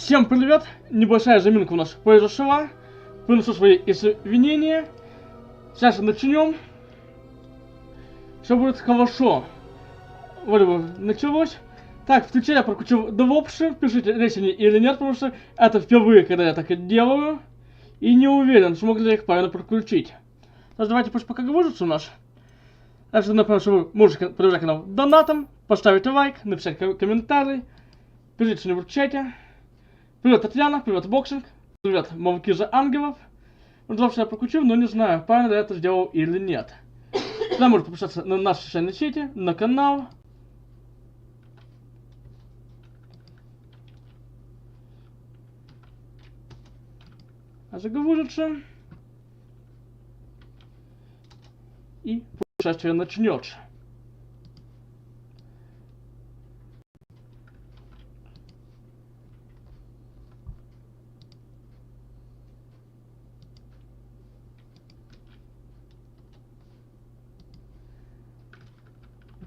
Всем привет! Небольшая заминка у нас произошла. Приношу свои извинения. Сейчас начнем. Все будет хорошо. Вроде бы началось. Так, включай, я прокрутил двопши. Пишите, решение или нет, потому что это впервые, когда я так и делаю. И не уверен, смогу ли я их правильно прокрутить. Так, давайте пусть пока грузится у нас. Также напомню, что вы можете поддержать канал донатом, поставить лайк, написать комментарий, пишите что-нибудь в чате. Привет, Татьяна, привет, Боксинг, привет, Мовки за Ангелов. Вот я прокрутил, но не знаю, правильно ли я это сделал или нет. Тогда можно подписаться на наши социальные сети, на канал. Загрузится. И путешествие начнется.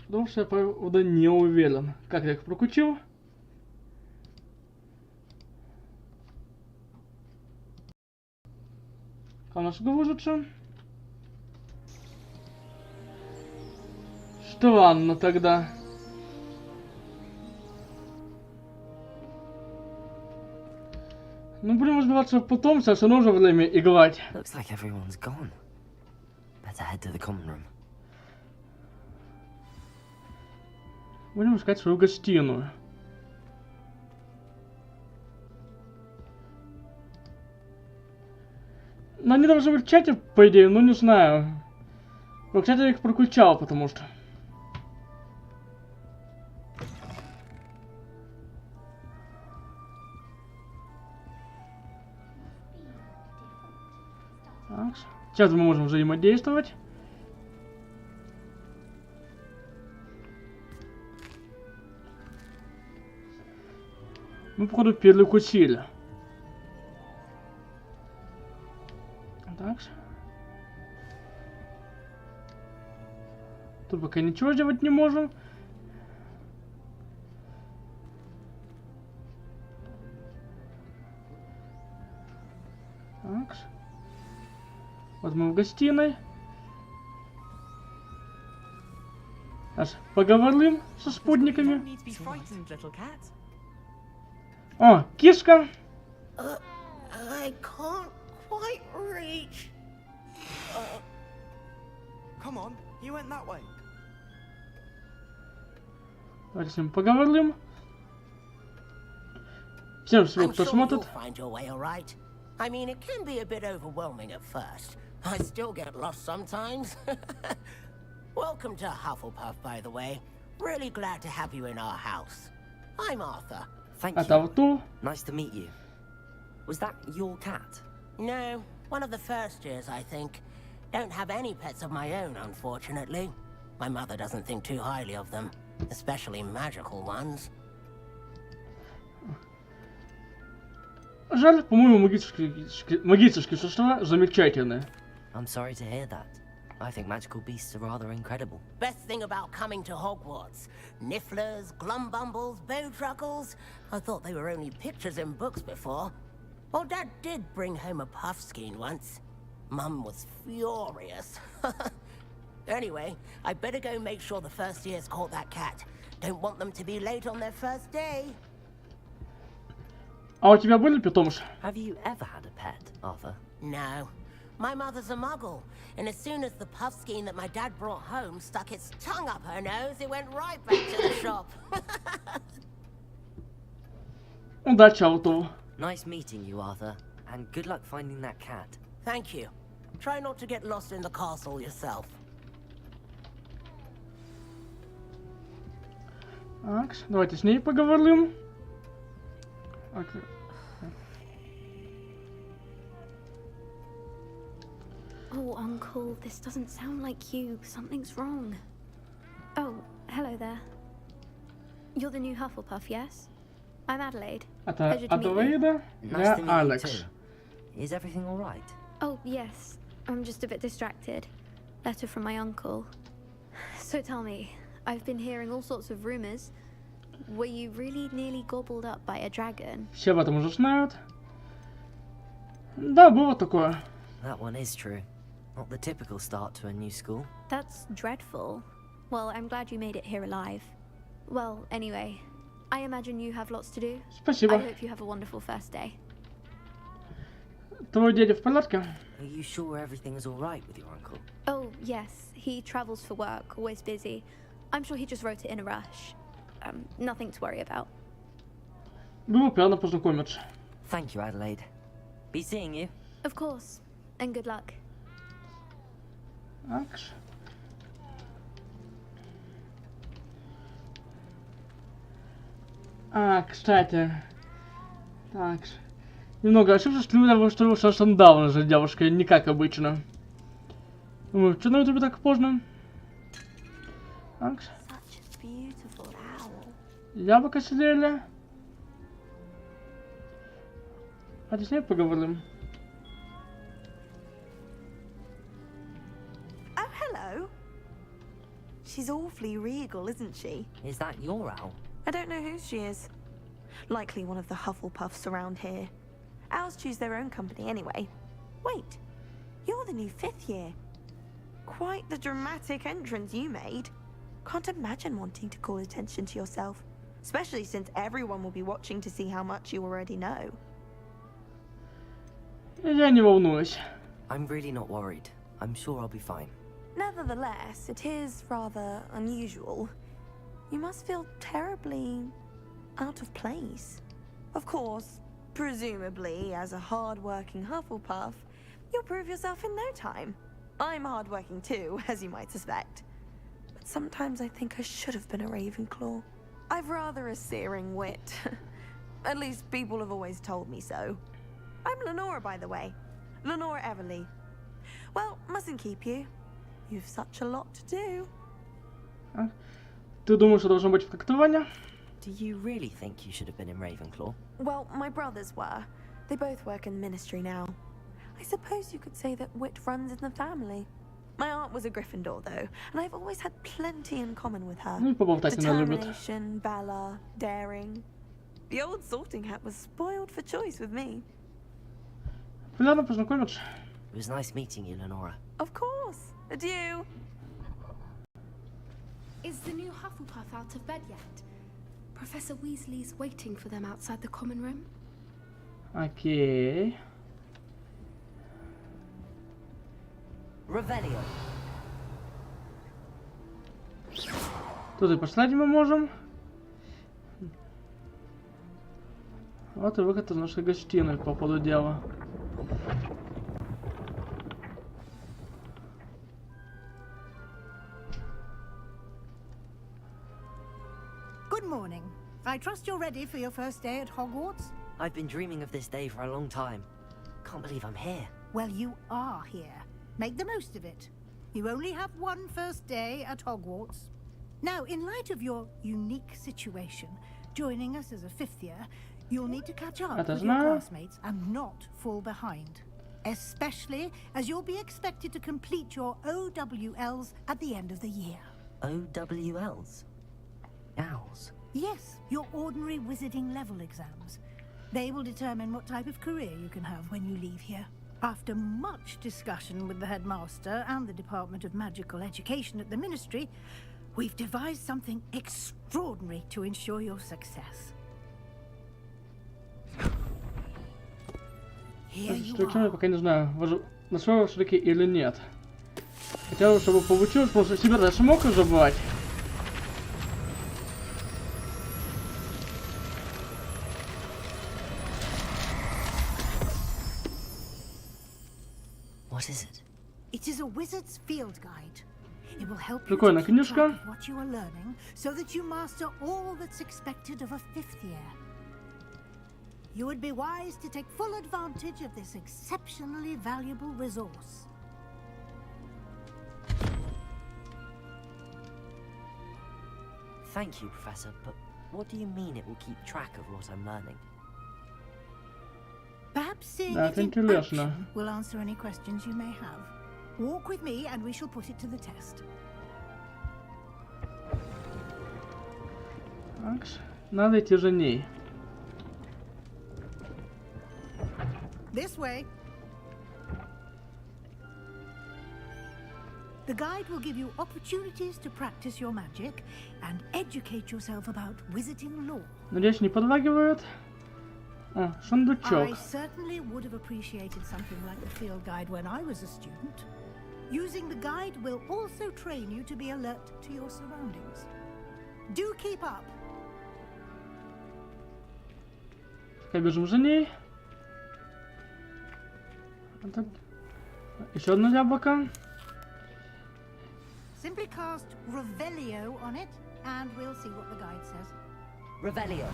Потому что я, правда, не уверен, как я их прокрутил. А у нас грузится. Странно тогда. Ну, будем разбираться потом, сейчас нужно время играть. Будем искать свою гостиную. Но они должны быть в чате, по идее, ну не знаю. Но в чате я их прокручал, потому что... Так, сейчас мы можем взаимодействовать. Мы, походу, перекусили. Так. Тут пока ничего сделать не можем. Так. Вот мы в гостиной. Сейчас поговорим со спутниками. О, кишка. I can't quite reach. Come on, you went that way. Давайте с ним поговорим. Всем спасибо, кто смотрит. Find your way, all right? I mean, it can be a bit overwhelming at first. I still get lost sometimes. Welcome to Hufflepuff, by the way. Really glad to have you in our house. I'm Arthur. Thank Это you. Nice to meet you. Was that your cat? No, one of the first years, I think. Don't have any pets of my own, unfortunately. My mother doesn't think too highly of them, especially magical ones. Жаль, по-моему, магические существа замечательные. I'm sorry to hear that. I think magical beasts are rather incredible. Best thing about coming to Hogwarts. Nifflers, glumbumbles, bowtruckles. I thought they were only pictures in books before. Well, Dad did bring home a puffskein once. Mum was furious. Anyway, I better go make sure the first years caught that cat. Don't want them to be late on their first day. А у тебя были питомцы? Have you ever had a pet, Arthur? No. My mother's a muggle, and as soon as the puffskein that my dad brought home stuck its tongue up her nose, it went right back to the shop. Удачи, Ауту. Nice meeting you, Arthur, and good luck finding that cat. Thank you. Try not to get lost in the castle yourself. Так, давайте с ней поговорим. Okay. Oh, Uncle, this doesn't sound like you. Something's wrong. Oh, hello there. You're the new Hufflepuff, yes? I'm Adelaide. Это Pleasure to meet you. Аделаида, я Алекс. Is everything all right? Oh, yes. I'm just a bit distracted. Letter from my uncle. So tell me, I've been hearing all sorts of rumors. Were you really nearly gobbled up by a dragon? Все об этом уже знают. Да, было такое. That one is true. Not the typical start to a new school. That's dreadful. Well, I'm glad you made it here alive. Well, anyway, I imagine you have lots to do. I Спасибо. hope you have a wonderful first day. Твой дядя в порядке? Are you sure everything is all right with your uncle? Oh, yes, he travels for work, always busy. I'm sure he just wrote it in a rush. Nothing to worry about. Было приятно познакомиться. Thank you, Adelaide. Be seeing you. Of course, and good luck. Акс. Кстати. Так. Немного ошибся, что вы совсем недавно же девушка, не как обычно. Думаю, что на ютубе так поздно? Акс. Яблоко съели. А с ней поговорим. Oh, hello. She's awfully regal, isn't she? Is that your owl? I don't know who she is. Likely one of the Hufflepuffs around here. Owls choose their own company anyway. Wait, you're the new 5th year. Quite the dramatic entrance you made. Can't imagine wanting to call attention to yourself, especially since everyone will be watching to see how much you already know. Я не волнуюсь. I'm really not worried. I'm sure I'll be fine. Nevertheless, it is rather unusual. You must feel terribly out of place. Of course, presumably, as a hard-working Hufflepuff, you'll prove yourself in no time. I'm hard-working too, as you might suspect. But sometimes I think I should have been a Ravenclaw. I've rather a searing wit. At least people have always told me so. I'm Lenora, by the way. Lenora Everly. Well, mustn't keep you. You've such a lot to do. Ты думаешь, что должно быть фактование? Do you really think you should have been in Ravenclaw? Well, my brothers were. They both work in the ministry now. I suppose you could say that wit runs in the family. My aunt was a Gryffindor, though, and I've always had plenty in common with her. Ну и поболтать она любит. Determination, valor, daring. The old sorting hat was spoiled for choice with me. Приятно познакомиться. It was nice meeting you, Lenora. Of course. Adieu. Is the new Hufflepuff out of bed yet? Professor Weasley's waiting for them outside the common room. Окей. Revelio. Тут и послать мы можем. Вот и выход из нашей гостиной по ходу дела. Good morning. I trust you're ready for your first day at Hogwarts? I've been dreaming of this day for a long time. Can't believe I'm here. Well, you are here. Make the most of it. You only have one first day at Hogwarts. Now, in light of your unique situation, joining us as a 5th year, you'll need to catch up with your classmates and not fall behind. Especially as you'll be expected to complete your OWLs at the end of the year. OWLs? Owls? Yes, your ordinary wizarding level exams. They will determine what type of career you can have when you leave here. After much discussion with the headmaster and the Department of Magical Education at the Ministry, we've devised something extraordinary to ensure your success. Here you Я are. пока не знаю, нашел все-таки или нет. Хотел бы, чтобы получилось, потому что себя даже мог забывать. What is it? It is a wizard's field guide. It will help you Прикольная to keep книжка. track of what you are learning so that you master all that's expected of a 5th year. You would be wise to take full advantage of this exceptionally valuable resource. Thank you, Professor, but what do you mean it will keep track of what I'm learning? Perhaps seeing Да, it это in интересно. action will answer any questions you may have. Walk with me and we shall put it to the test. Так, надо идти за ней. This way. The guide will give you opportunities to practice your magic and educate yourself about wizarding lore. Надеюсь, не подлагивает. О, сундучок. I certainly would have appreciated something like the field guide when I was a student. Using the guide will also train you to be alert to your surroundings. Do keep up. Так, бежим за ней. Еще одно яблоко. Simply cast Revelio on it, and we'll see what the guide says. Revelio.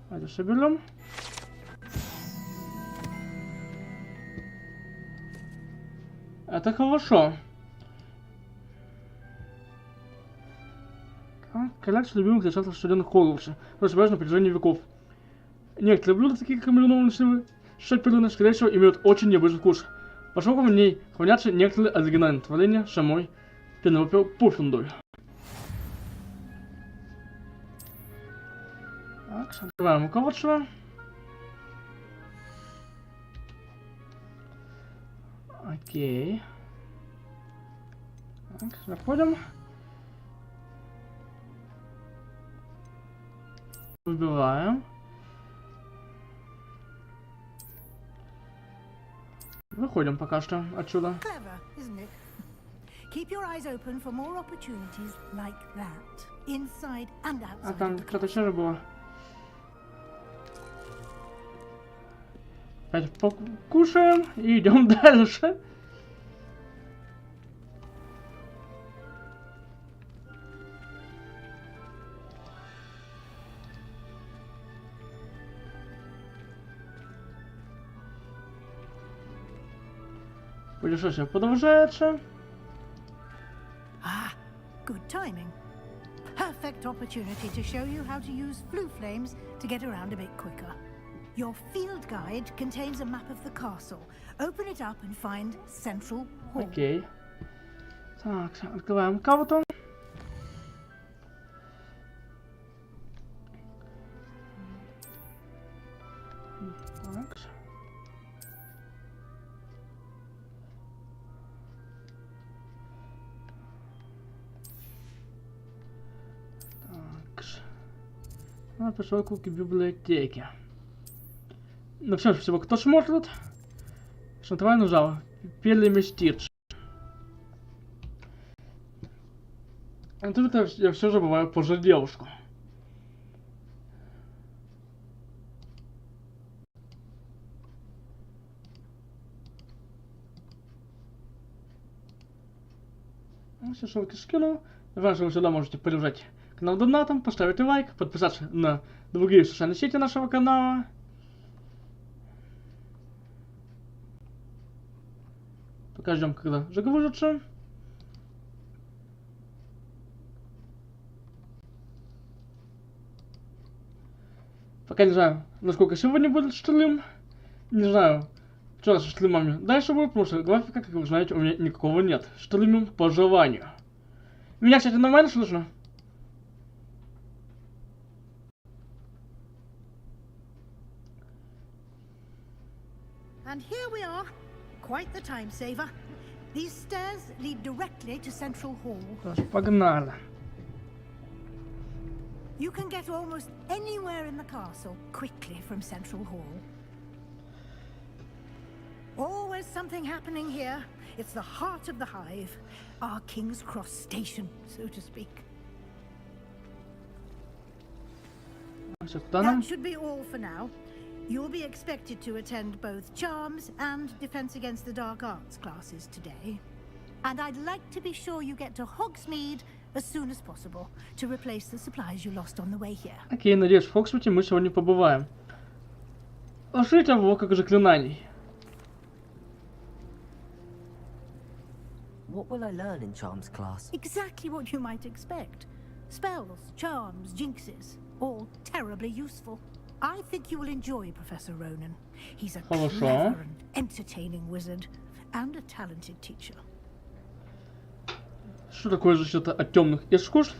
Давайте соберем. Это хорошо. Коллекция любимых десантных студентов Хогвартса, распространяется на протяжении веков. Некоторые блюда, такие как маринованные сливы, шаперины, скорее всего, имеют очень необычный вкус. Поскольку в ней хранятся некоторые оригинальные творения самой Пенелопы Пуффендуй. Так, открываем руководство. Окей. Так, заходим. Выбираем. Выходим пока что отсюда. Clever, isn't it? Keep your eyes open for more opportunities like that, inside and outside. А там кто-то еще же было. Опять покушаем и идем дальше. Путешествие продолжается. Ah, good timing. Perfect opportunity to show you how to use flue flames to get around a bit quicker. Your field guide contains a map of the castle. Open it up and find Central Hall. Окей. Так, открываем карту. Так. Надо пошел к библиотеке. Ну все же всего, кто смотрит, смотря нажал переместиться. А тут я все забываю позже девушку. Все ссылки скинул. Раньше вы сюда можете поддержать канал донатом, поставить лайк, подписаться на другие социальные сети нашего канала. Пока ждем, когда загрузится. Пока не знаю, насколько сегодня будет стрим. Не знаю, что со стримами дальше будет, потому что графика, как вы знаете, у меня никакого нет. Стримим по желанию. Меня, кстати, нормально слышно? And here we are. Quite the time saver. These stairs lead directly to Central Hall. Погнали. You can get almost anywhere in the castle quickly from Central Hall. Always something happening here. It's the heart of the hive, our King's Cross station, so to speak. That should be all for now. You'll be expected to attend both Charms and Defense Against the Dark Arts classes today. And I'd like to be sure you get to Hogsmeade as soon as possible to replace the supplies you lost on the way here. Окей, надеюсь, в Хогсмите мы сегодня побываем. Ошить облако заклинаний. What will I learn in Charms class? Exactly what you might expect. Spells, charms, jinxes, all terribly useful. I think you will enjoy Professor Ronan. He's a clever and entertaining wizard and a talented teacher. Что такое защита от темных искусств?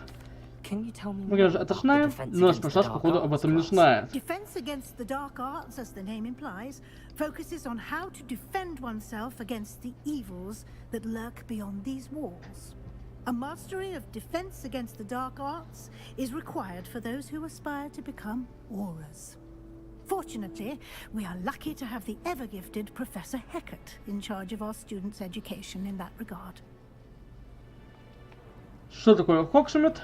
Can you tell me Мы more говорим, это about the знает, defense но наш against the персонаж, dark походу, об arts этом не class? знает. Defense against the dark arts, as the name implies, focuses on how to defend oneself against the evils that lurk beyond these walls. A mastery of defense against the dark arts is required for those who aspire to become auras. Fortunately, we are lucky to have the ever-gifted Professor Heckert in charge of our students' education in that regard. Что такое Хогсмит?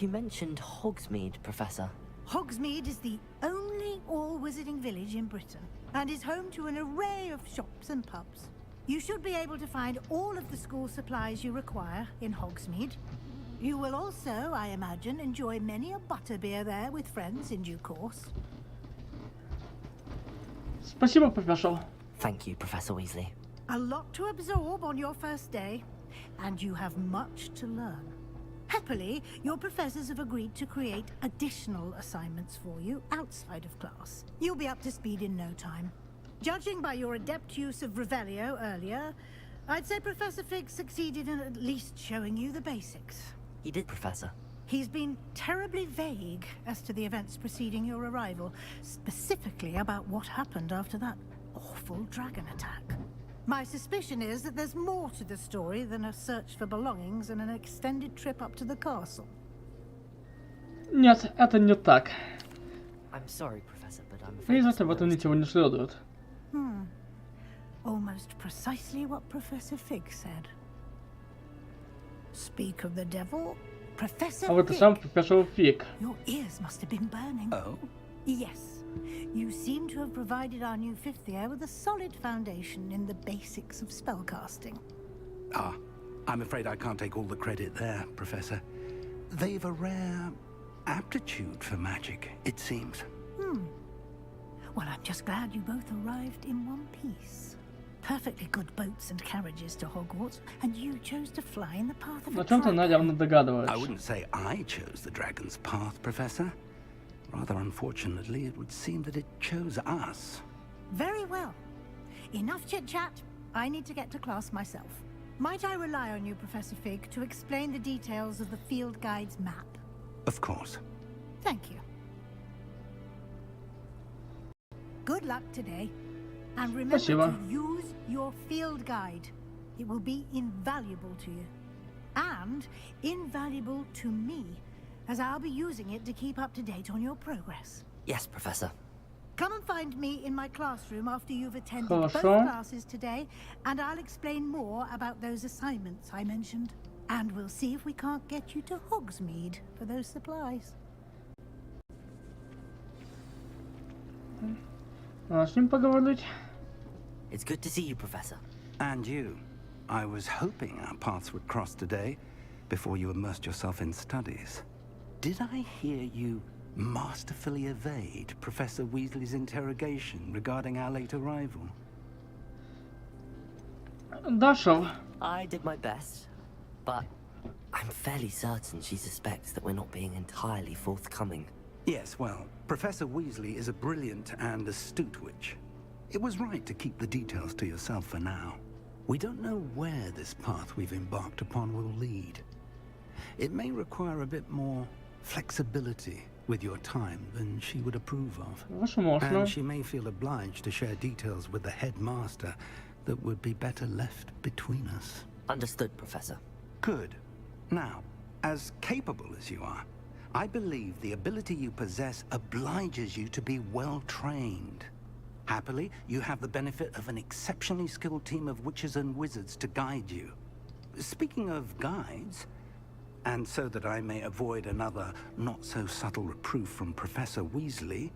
You mentioned Hogsmeade, Professor. Hogsmeade is the only all-wizarding village in Britain and is home to an array of shops and pubs. You should be able to find all of the school supplies you require in Hogsmeade. You will also, I imagine, enjoy many a butterbeer there with friends in due course. Спасибо, профессор. Thank you, Professor Weasley. A lot to absorb on your first day, and you have much to learn. Happily, your professors have agreed to create additional assignments for you outside of class. You'll be up to speed in no time. Judging by your adept use of Revelio earlier, I'd say Professor Fig succeeded in at least showing you the basics. He did, Professor. He's been terribly vague as to the events preceding your arrival, specifically about what happened after that awful dragon attack. My suspicion is that there's more to the story than a search for belongings and an extended trip up to the castle. Нет, это не так. I'm sorry, Professor, but I'm afraid Признать that's об all этом there is ничего не следует. Almost precisely what Professor Fig said. Speak of the devil, Professor А вот и сам Fig. профессор Фиг. Your ears must have been burning. Oh? Yes. You seem to have provided our new fifth year with a solid foundation in the basics of spellcasting. Ah, I'm afraid I can't take all the credit there, Professor. They've a rare aptitude for magic, it seems. Well, I'm just glad you both arrived in one piece. Perfectly good boats and carriages to Hogwarts, and you chose to fly in the path of На a чем-то она явно dragon. I догадывается. wouldn't say I chose the dragon's path, Professor. Rather unfortunately, it would seem that it chose us. Very well. Enough chit-chat. I need to get to class myself. Might I rely on you, Professor Fig, to explain the details of the field guide's map? Of course. Thank you. Good luck today. And remember Спасибо. to use your field guide. It will be invaluable to you. And invaluable to me, as I'll be using it to keep up to date on your progress. Yes, Professor. Come and find me in my classroom after you've attended both Хорошо. classes today, and I'll explain more about those assignments I mentioned. And we'll see if we can't get you to Hogsmeade for those supplies. Надо с ним поговорить. It's good to see you, Professor. And you. I was hoping our paths would cross today, before you immersed yourself in studies. Did I hear you masterfully evade Professor Weasley's interrogation regarding our late arrival? Даша, I did my best, but I'm fairly certain she suspects that we're not being entirely forthcoming. Yes, well, Professor Weasley is a brilliant and astute witch. It was right to keep the details to yourself for now. We don't know where this path we've embarked upon will lead. It may require a bit more flexibility with your time than she would approve of. возможно. And she may feel obliged to share details with the headmaster that would be better left between us. Understood, Professor. Good. Now, as capable as you are, I believe the ability you possess obliges you to be well trained. Happily, you have the benefit of an exceptionally skilled team of witches and wizards to guide you. Speaking of guides, and so that I may avoid another not-so-subtle reproof from Professor Weasley,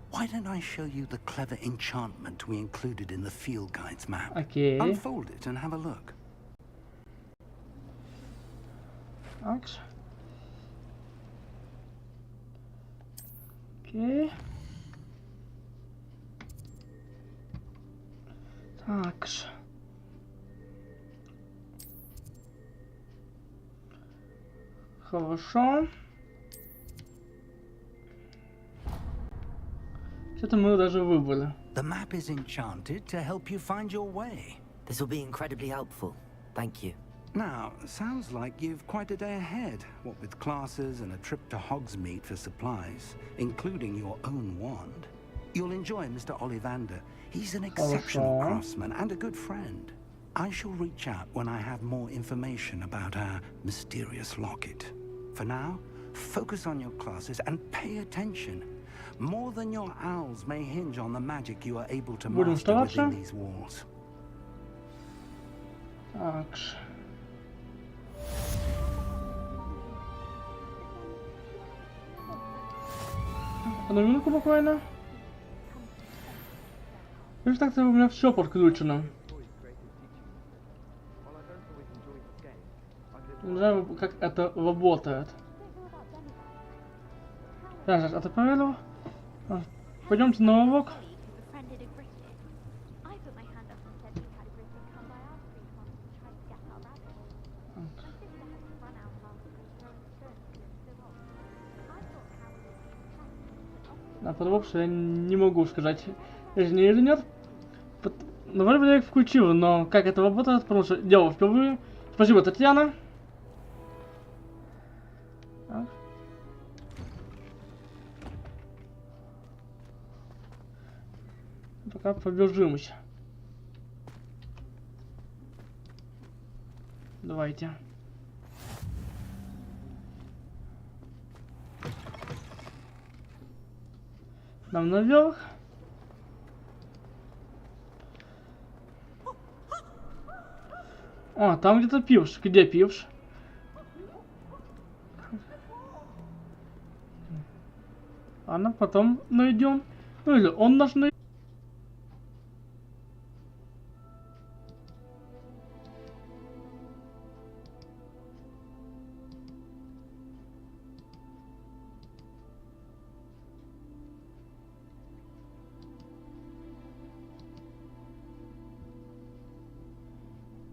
why don't I show you the clever enchantment we included in the field guide's map? Окей. Unfold it and have a look. Акс. Окей. Такс. Хорошо. Что-то мы даже выбрали. The map is enchanted to help you find your way. This will be incredibly helpful. Thank you. Now, sounds like you've quite a day ahead, what with classes and a trip to Hogsmeade for supplies, including your own wand. You'll enjoy Mr. Ollivander. He's an exceptional craftsman and a good friend. I shall reach out when I have more information about our mysterious locket. For now, focus on your classes and pay attention. More than your owls may hinge on the magic you are able to master within these walls. Такс. Одну минутку буквально. Видишь, так-то у меня все подключено. Не знаю, как это работает. Сейчас, это проверю. Пойдемте на урок. А потому что я не могу сказать, или нет. Ну, вроде бы я их включил, но как это работает, потому что делал впервые. Спасибо, Татьяна. Так. Пока побежимся. Давайте. Нам наверх. О, там где-то пивш. Где пивш? Ладно, потом найдем. Ну или он наш найдет.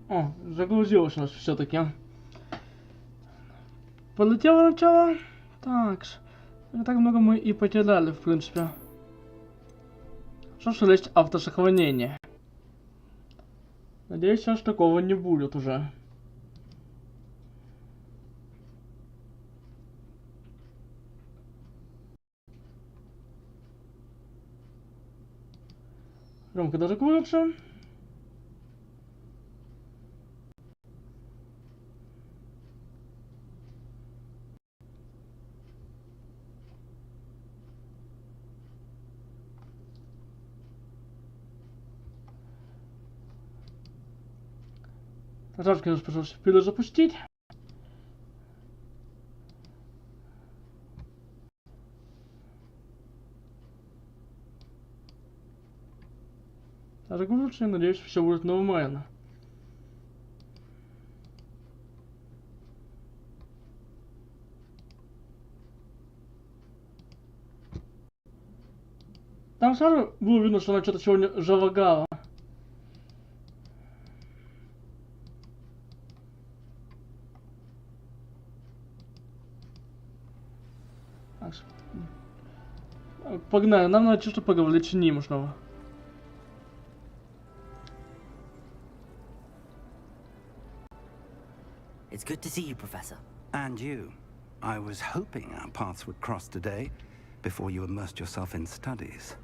О, загрузилось у нас все-таки. Полетело начало. Так, не так много мы и потеряли, в принципе. Что ж, есть автосохранение. Надеюсь, сейчас такого не будет уже. Громко даже закроется. Сразу, конечно, пришлось перезапустить. Загрузочный, надеюсь, все будет нормально. Там сразу было видно, что она что-то сегодня залагала. Погнали, нам надо что-то поговорить с ним снова. It's good to see you, Professor. And you. I was hoping our paths would cross today, before you immersed yourself in studies.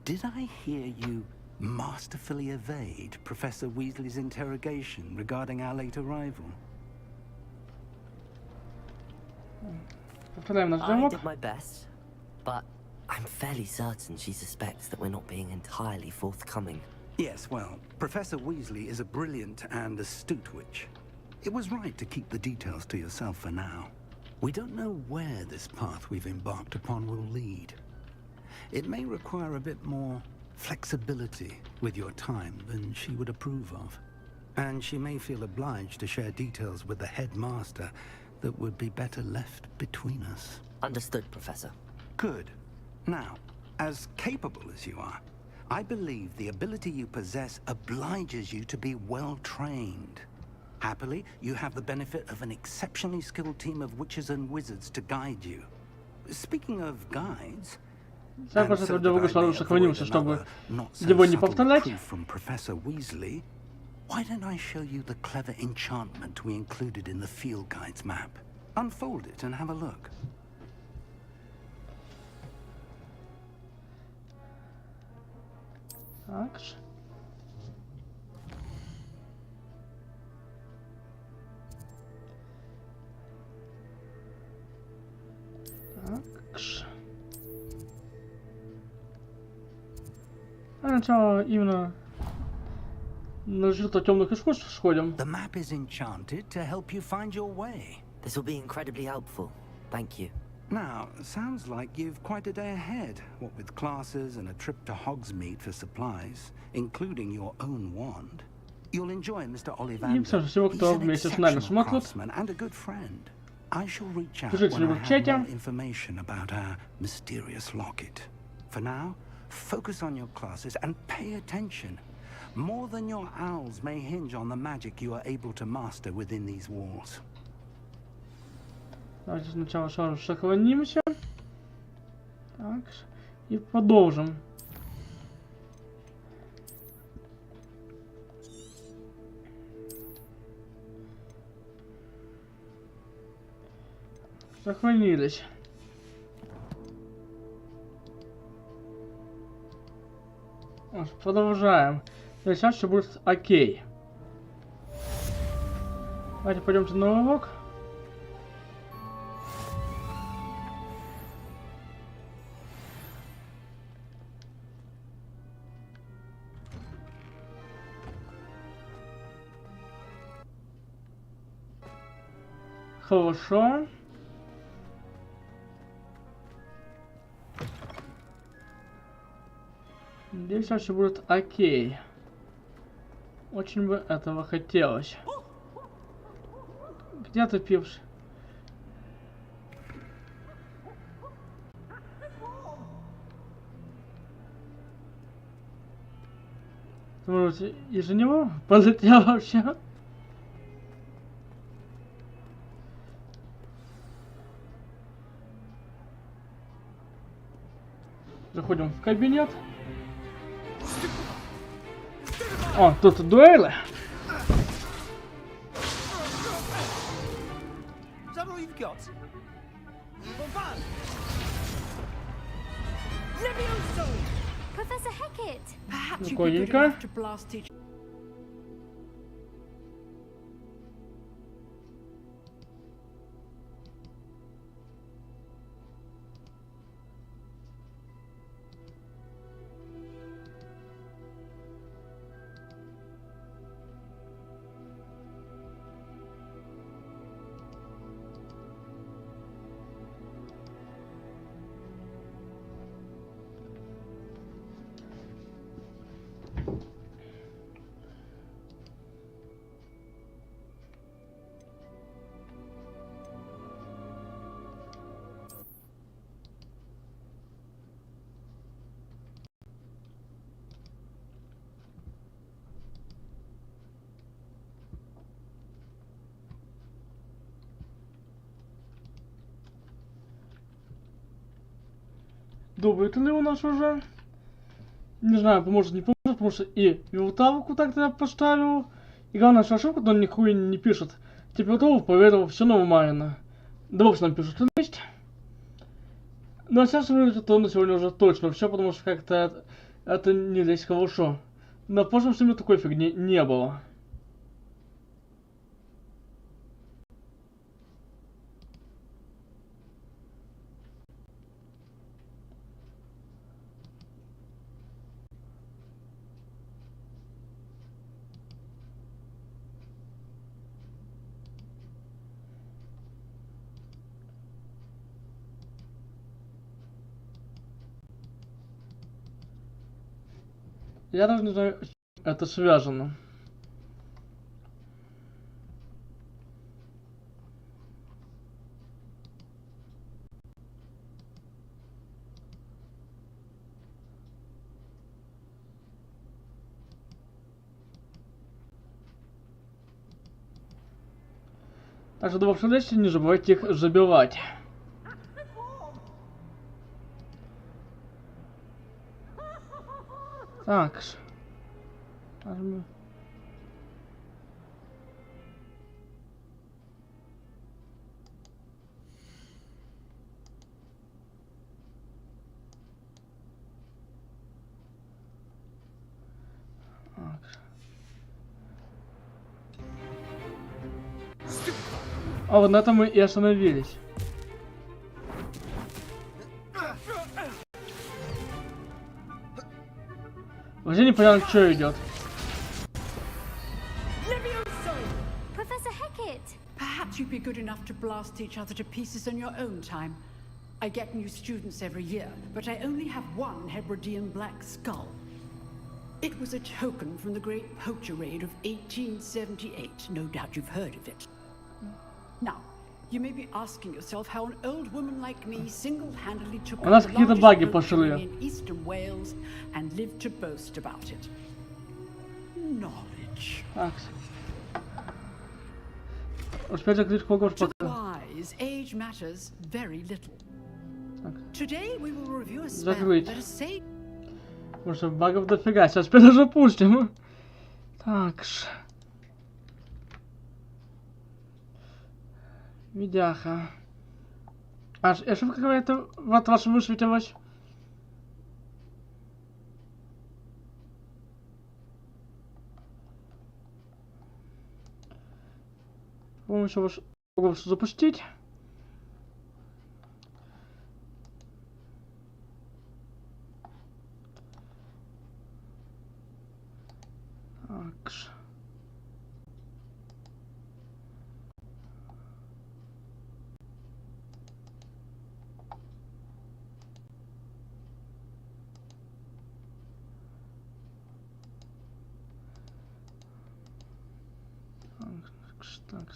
Did I hear you masterfully evade Professor Weasley's interrogation regarding our late arrival? I did my best, but I'm fairly certain she suspects that we're not being entirely forthcoming. Yes, well, Professor Weasley is a brilliant and astute witch. It was right to keep the details to yourself for now. We don't know where this path we've embarked upon will lead. It may require a bit more flexibility with your time than she would approve of. And she may feel obliged to share details with the headmaster that would be better left between us. Understood, Professor. Good. Now, as capable as you are, I believe the ability you possess obliges you to be well trained. Happily, you have the benefit of an exceptionally skilled team of witches and wizards to guide you. Speaking of guides, and so that I may avoid another not so subtle proof from Professor Weasley, Why don't I show you the clever enchantment we included in the field guide's map? Unfold it and have a look. Так. Так. А сначала именно на жертву темных искусств сходим. The map is enchanted to help you find your way. This will be incredibly helpful. Thank you. Now, sounds like you've quite a day ahead, what with classes and a trip to Hogsmeade for supplies, including your own wand. You'll enjoy Mr. Ollivander. He's an exceptional craftsman and a good friend. I shall reach out when I have more information about our mysterious locket. For now, focus on your classes and pay attention. More than your owls may hinge on the magic you are able to master within these walls. Давайте сначала сохранимся. Так. И продолжим. Сохранились. Продолжаем. И сейчас все будет окей. Давайте пойдемте на урок. Хорошо. Здесь все будет окей. Очень бы этого хотелось. Где ты, пивш? Может, из-за него полетел вообще? Заходим в кабинет. О, тут дуэли. Professor Hecat. Perhaps you could be good enough to blast each. Думает ли у нас уже? Не знаю, поможет, не поможет, потому что и вилтавку так-то я поставил. И главное, что ошибку, он нихуя не пишет. Температуру проверил, все нормально. Дробь нам пишут есть. Но сейчас выглядит он на сегодня уже точно все, потому что как-то это не здесь хорошо. На прошлом стриме такой фигни не было. Я даже не знаю, с чем это связано. Так что до следующего не забывайте их забивать. Так. А вот на этом мы и остановились. Вообще непонятно, что идет. Professor Hecat! Perhaps you'd be good enough to blast each other to pieces in your own time. I get new students every year, but I only have one Hebridean black skull. It was a token from the Great Poacher Raid of 1878. No doubt you've heard of it. Now, you may be asking yourself how an old woman like me single-handedly took У нас the какие-то largest баги poacher пошли. in Eastern Wales and lived to boast about it. Knowledge. Так. Успеть закрыть Хогвартс To the пока. wise, age matters very little. Так. Today we will review a spell Закрыть. that has saved. Потому что багов дофига. Сейчас опять запустим. Так. Видяха. Аж, что какая-то вот ваша высветилась? По-моему, еще ваш Хогвартс запустить. Так.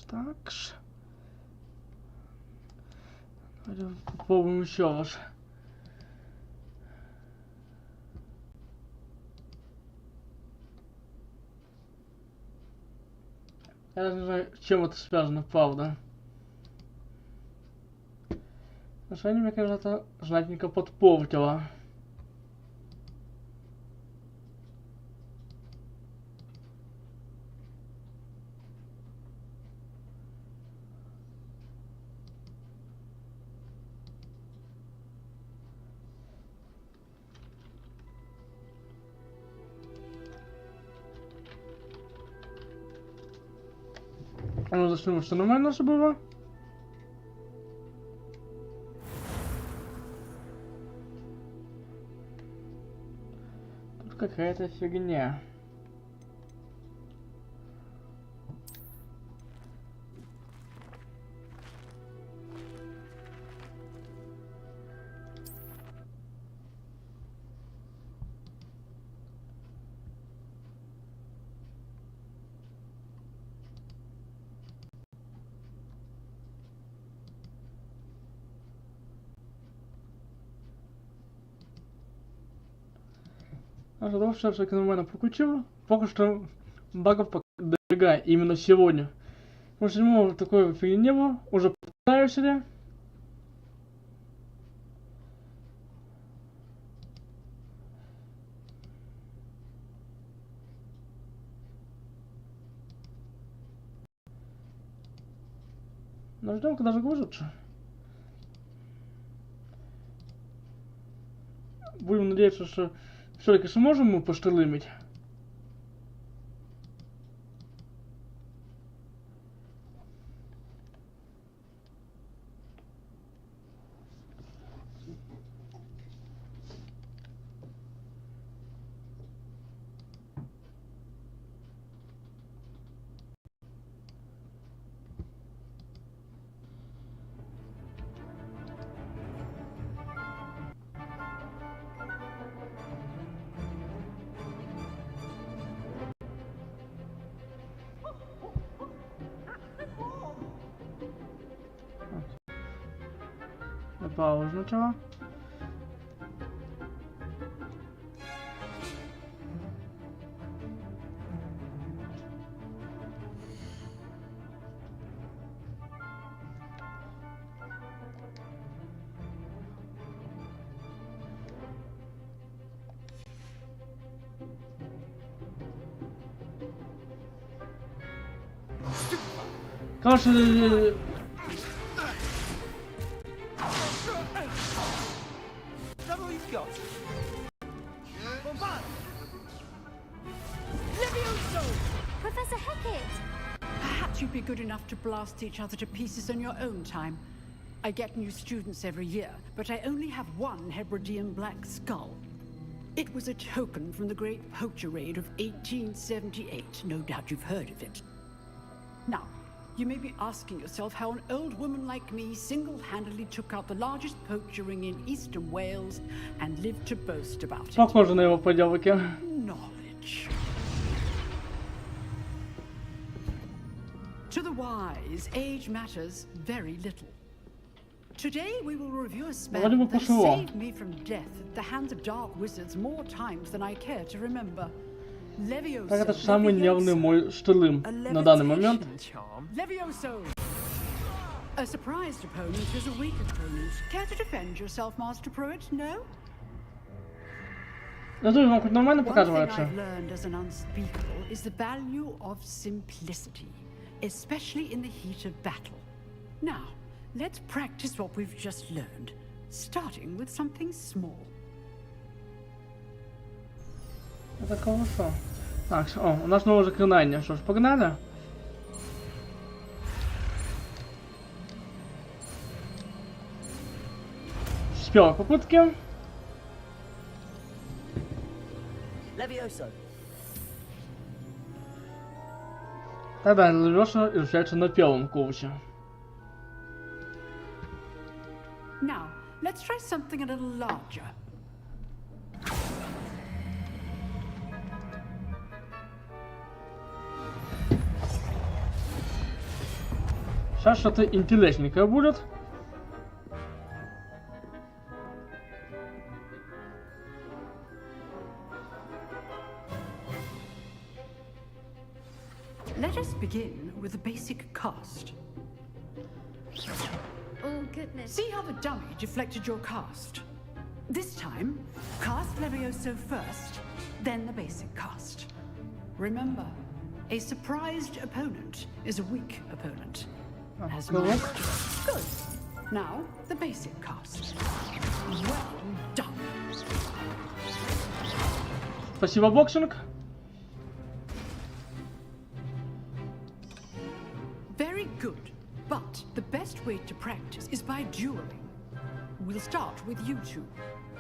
Так. Давайте попробуем еще раз. Я даже не знаю, с чем это связано, правда. Отношение, мне кажется, знатненько подпортило. Ну, зачем, что нормально все было? Тут какая-то фигня. А что, все все нормально прокрутил. Пока что багов дофига именно сегодня. Потому что седьмого такой фигни не было. Уже пытаюсь себе. Но ждем, когда же грузится. Будем надеяться, что все-таки сможем мы поштырлымить. Пауза начала. Короче, Professor Hecat! thought you'd be good enough to blast each other to pieces on your own time. I get new students every year, but I only have one Hebridean black skull. It was a token from the Great Poacher Raid of 1878. No doubt you've heard of it. Now, you may be asking yourself how an old woman like me single-handedly took out the largest poacher ring in eastern Wales and lived to boast about it. Похоже на его поделки. Knowledge. To the wise, age matters very little. Today we will review a spell Вроде бы that пошло. saved me from death at the hands of dark wizards more times than I care to remember. Levioso. Так, это самый нервный мой штылым на данный момент. Levioso. A surprised opponent is a weak opponent. Care to defend yourself, Master Pruitt? No? Я думаю, вам хоть нормально One thing показывается. I've learned as an unspeakable is the value of simplicity, especially in the heat of battle. Now, let's practice what we've just learned, starting with something small. Это хорошо. Так, о, у нас новое заклинание. Что ж, погнали. С первой попытки. Levioso. Тогда Левиоса изучается на первом курсе. Now, let's try something a little larger. Сейчас что-то интересненькое будет. Let us begin with the basic cast. Oh, goodness. See how the dummy deflected your cast? This time, cast Levioso first, then the basic cast. Remember, a surprised opponent is a weak opponent. As much. Good. Now, the basic cast. Well done. Спасибо, боксинг. Very good. But the best way to practice is by dueling. We'll start with you two.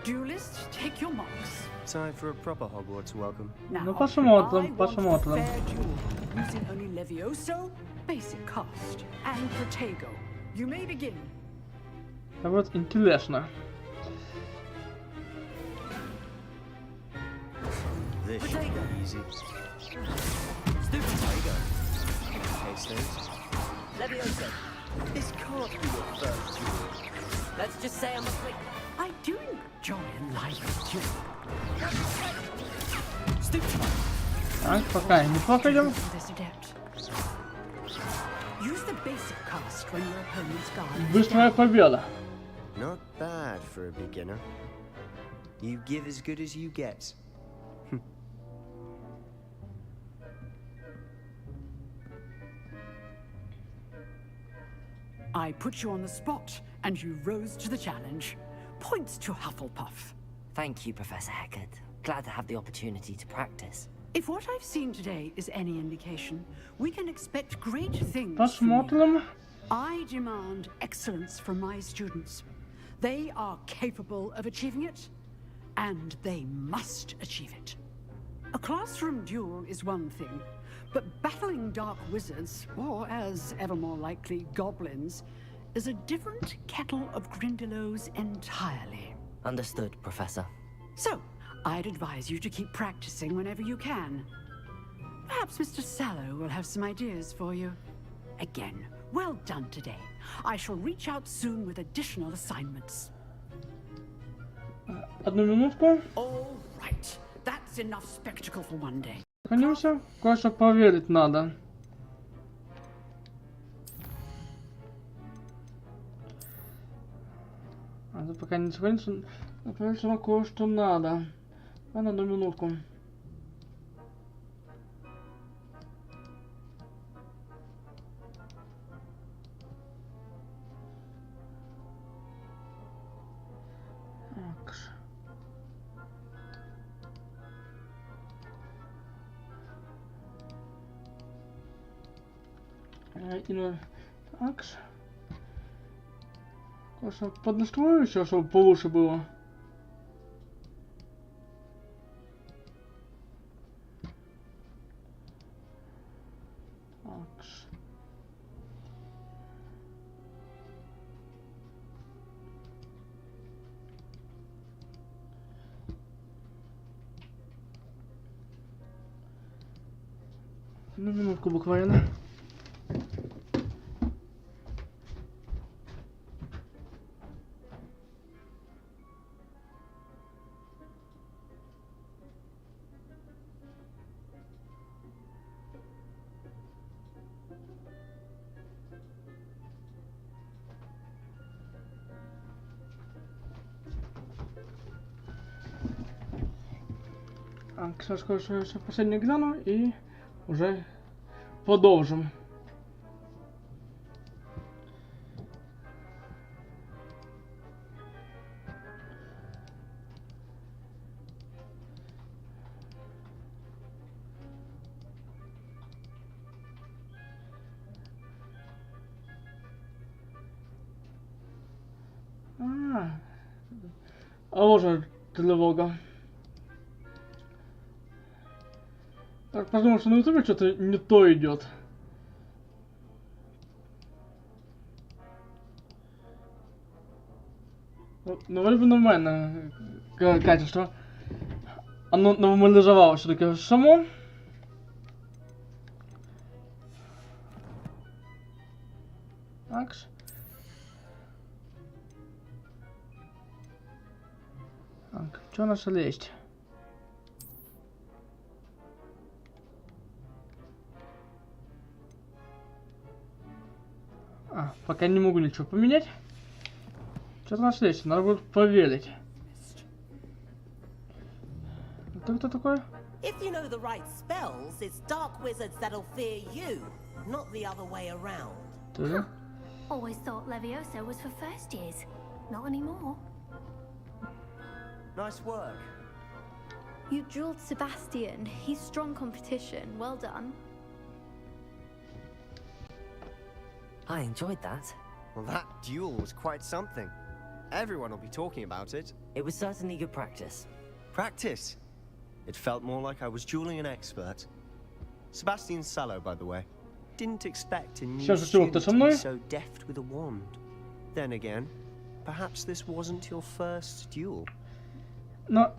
Duelists, take your marks. Time for a proper Hogwarts welcome. Now, Ну, посмотрим, I want посмотрим. a fair duel, using only Levioso, basic cast, and Protego. You may begin. Это будет интересно. This should be easy. Stupid Tiger. Hey, Stones. Levioso. This can't be your first duel. Let's just say I'm a freak. I do enjoy a lively duel. Stupid. Так, пока неплохо идем. This adept. Use the basic cast when your opponent's guard is Быстрая down. победа. Not bad for a beginner. You give as good as you get. I put you on the spot, and you rose to the challenge. Points to Hufflepuff. Thank you, Professor Heckard. Glad to have the opportunity to practice. If what I've seen today is any indication, we can expect great things from you. Посмотрим. I demand excellence from my students. They are capable of achieving it, and they must achieve it. A classroom duel is one thing, but battling dark wizards, or as ever more likely, goblins, is a different kettle of Grindylows entirely. Understood, Professor. So, I'd advise you to keep practicing whenever you can. Perhaps Mr. Sallow will have some ideas for you. Again, well done today. I shall reach out soon with additional assignments. Одну минутку. All right, that's enough spectacle for one day. Сохранимся. Кое-что проверить надо. Это пока не сохранится. Но проверить равно кое-что надо. Ладно, одну минутку. Так. Так. Конечно, поднастрою еще, чтобы получше было. Так. Ну, минутку буквально. Так, сейчас еще последний гляну и уже продолжим. А уже тревога. Так, подумал, что на ютубе что-то не то идет. Ну, вроде бы нормально качество. Оно нормализовало все-таки само. Так. Так, что у нас есть? Пока не могу ничего поменять. Что-то у нас есть, надо будет проверить. Это кто такой? If you know the right spells, it's dark wizards that'll fear you, not the other way around. Ты? Always thought Leviosa was for first years. Not anymore. Nice work. You drilled Sebastian. He's strong competition. Well done. I enjoyed that. Well, that duel was quite something. Everyone will be talking about it. It was certainly good practice. Practice? It felt more like I was dueling an expert. Sebastian Sallow, by the way. Didn't expect a new student to be so deft with a wand. Then again, perhaps this wasn't your first duel. Но,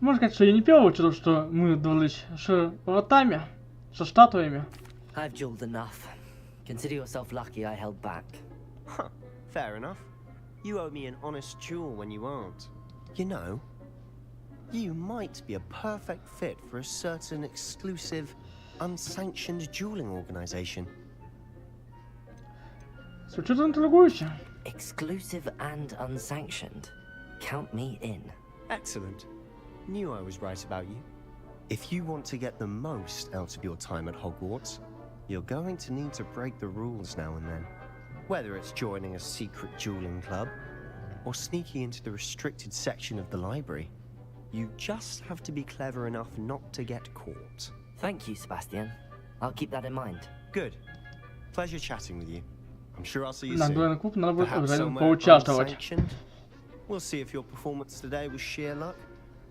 можно сказать, что я не первый учил, что мы дрались с вратами, со статуями. I've dueled enough. Consider yourself lucky I held back. Huh, fair enough. You owe me an honest duel when you aren't. You know, you might be a perfect fit for a certain exclusive, unsanctioned dueling organization. Что-то интригующе. Exclusive and unsanctioned. Count me in. Excellent. Knew I was right about you. If you want to get the most out of your time at Hogwarts, you're going to need to break the rules now and then. Whether it's joining a secret dueling club, or sneaking into the restricted section of the library, you just have to be clever enough not to get caught. Thank you, Sebastian. I'll keep that in mind. Good. Pleasure chatting with you. I'm sure I'll see you На soon. дуэльный клуб надо будет Perhaps обязательно somewhere поучаствовать. unsanctioned. We'll see if your performance today was sheer luck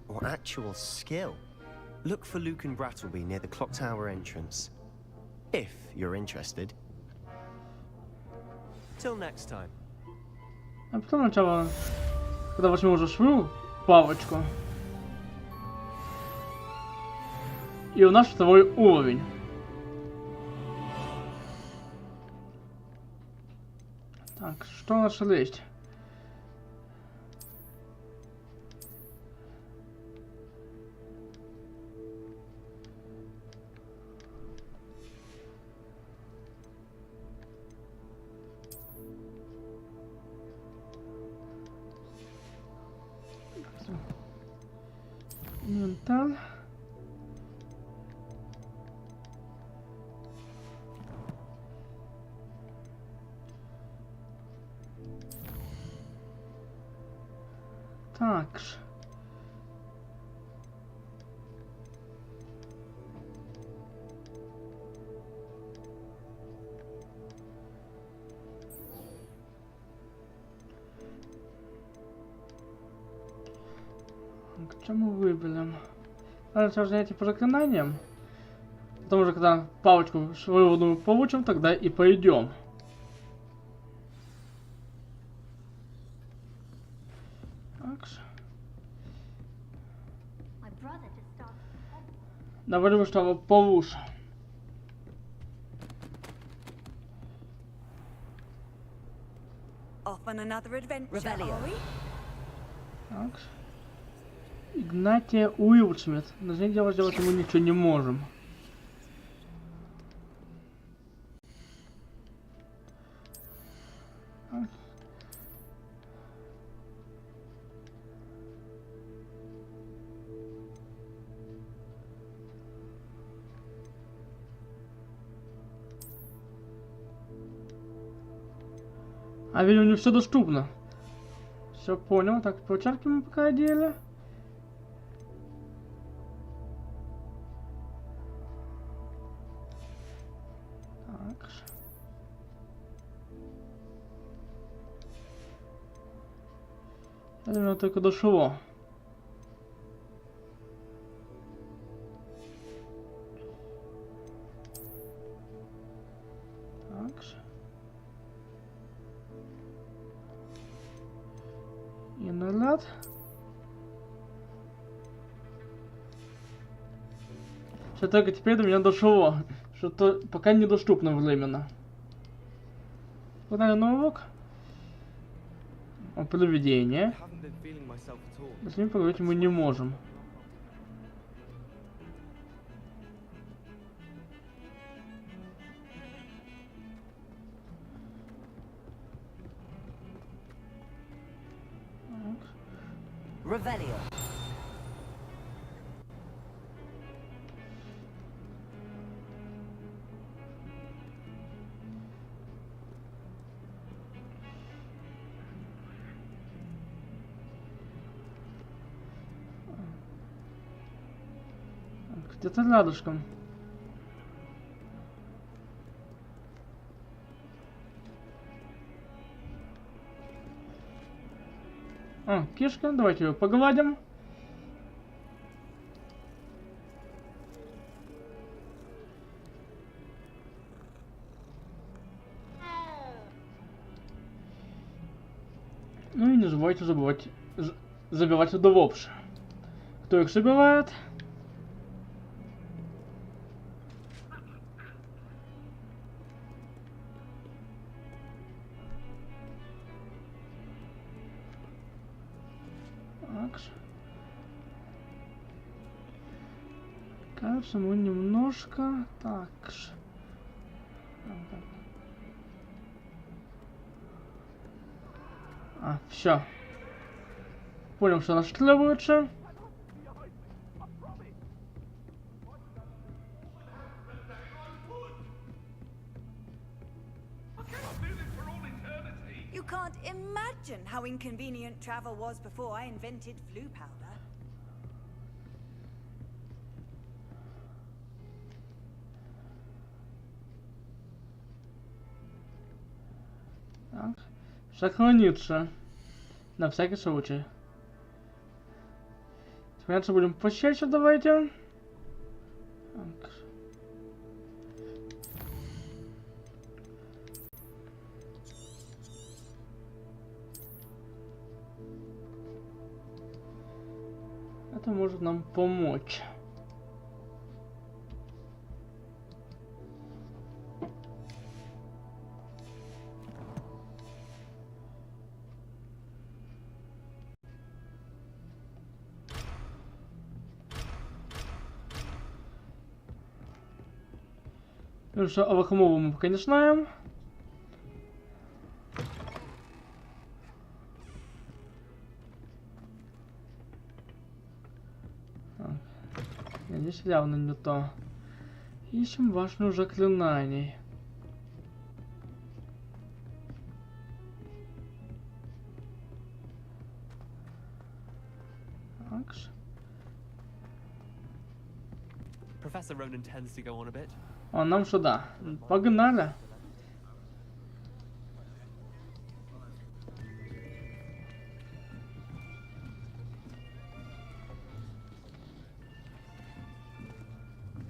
or actual skill. Look for Luke and Brattleby near the clock tower entrance. If you're interested. Till next time. А потом сначала, когда возьму уже свою палочку. И у нас второй уровень. Так, что у нас есть? Менталь. Так. Так, что мы выберем? Надо занятие по заклинаниям. Потому что когда палочку выводную получим, тогда и пойдем. Так. Давай, чтобы получше. Off on another adventure, Rebellion. are we? Так. Игнатия Уилчмит. Нажми дело сделать мы ничего не можем. Так. А видимо не все доступно. Все понял. Так, перчатки мы пока одели. Так. Я думаю, только дошло. Так. И назад. Все только теперь до меня дошло, что пока недоступно временно. Погнали на урок. Проведение. С ним поговорить мы не можем. Rebellion. Где-то рядышком. А, кишка, давайте ее погладим. Ну и не забывайте забивать удовольше. Кто их забивает? Кажется, мы немножко так. А, все. Понял, что нас требуется. You can't imagine how inconvenient travel was before I invented flu powder. Так. Сохраниться. На всякий случай. Сохраняться будем почаще, давайте. Так. Это может нам помочь. Потому что о Лохомову мы пока не знаем. Здесь явно не то. Ищем важную заклинаний. Так. Professor Ronan tends to go on a bit. А нам сюда. Погнали.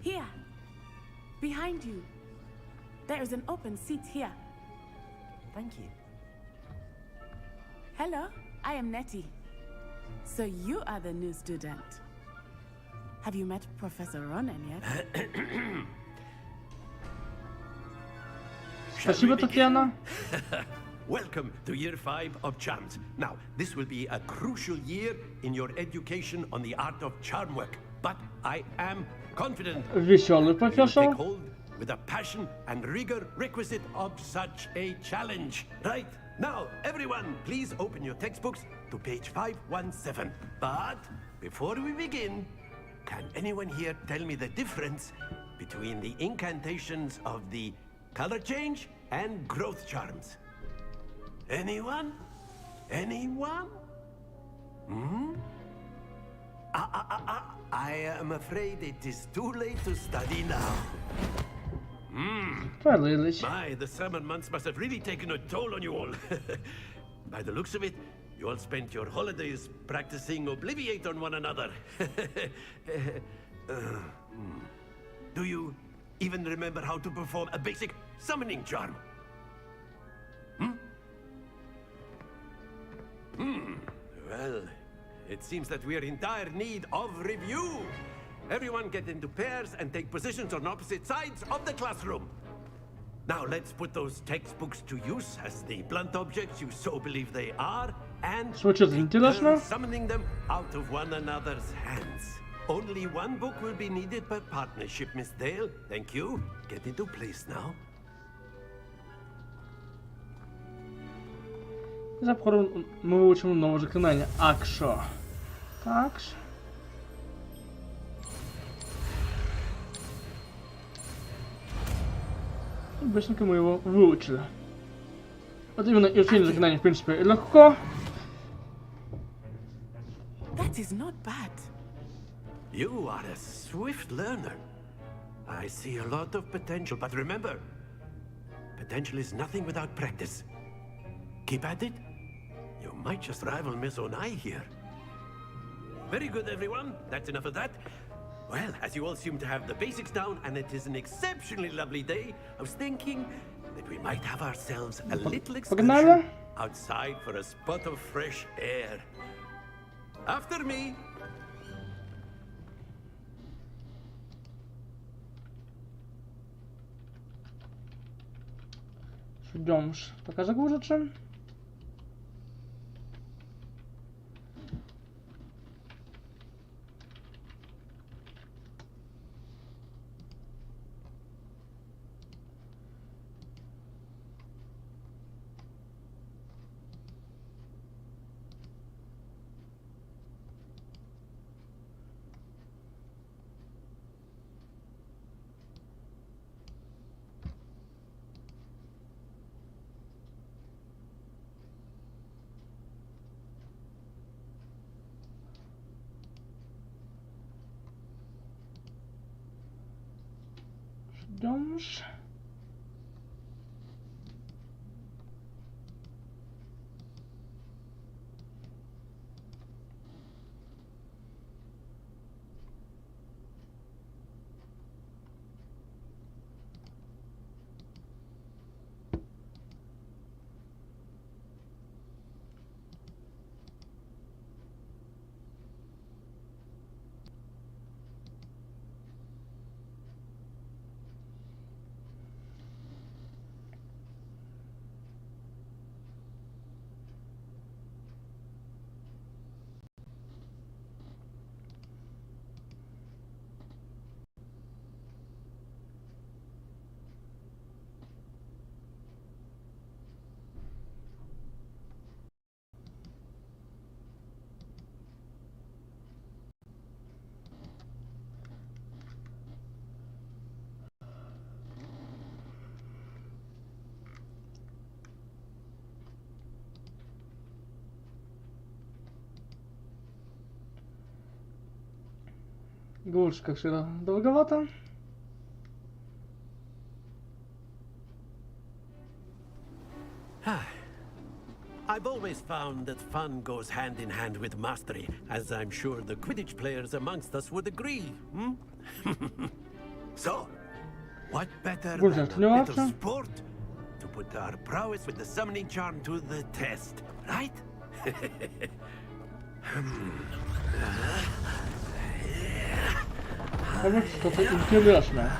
Here. Behind you. There is an open seat here. Thank you. Hello, I am Nettie. So you are the new student. Have you met Professor Ronan yet? Спасибо, Татьяна. Welcome to year 5 of charms. Now, this will be a crucial year in your education on the art of charm work. But I am confident Веселый you will профессор. take hold with a passion and rigor requisite of such a challenge. Right, now, everyone, please open your textbooks to page 517. But before we begin, can anyone here tell me the difference between the incantations of the color change and growth charms? Anyone? Anyone? Hmm? I am afraid it is too late to study now. Пролились. My, the summer months must have really taken a toll on you all. By the looks of it, you all spent your holidays practicing Obliviate on one another. Do you even remember how to perform a basic summoning charm? Well, it seems that we are in dire need of review. Everyone get into pairs and take positions on opposite sides of the classroom. Now let's put those textbooks to use as the blunt objects you so believe they are, and Звучит интересно. summoning them out of one another's hands. Only one book will be needed per partnership, Miss Dale. Thank you. Get into place now. За входом мы выучим новое заклинание. Акшо. Такс. И быстренько мы его выучили. Вот именно изучение заклинания, в принципе, легко. That is not bad. You are a swift learner. I see a lot of potential, but remember, potential is nothing without practice. Keep at it. You might just rival Miss Onai here. Very good, everyone. That's enough of that. Well, as you all seem to have the basics down, and it is an exceptionally lovely day, I was thinking that we might have ourselves a little excursion outside for a spot of fresh air. After me. Ждем, пока загрузится. Ждем. Гулш, как всегда, долговато. I've always found that fun goes hand in hand with mastery, as I'm sure the Quidditch players amongst us would agree. So, what better Будет than a bit тренироваться. of sport to put our prowess with the summoning charm to the test, right? Вот что-то интересное.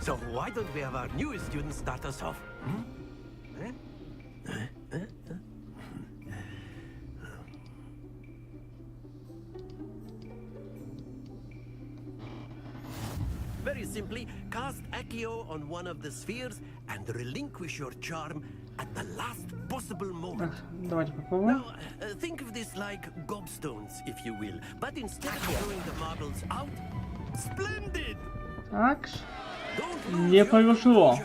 So why don't we have our newest student start us off? Very simply, cast Accio on one of the spheres and relinquish your charm at the last possible moment. Давайте попробуем. Now, think of this like gobstones, if you will. But instead of throwing the marbles out, splendid! Так. Не повезло.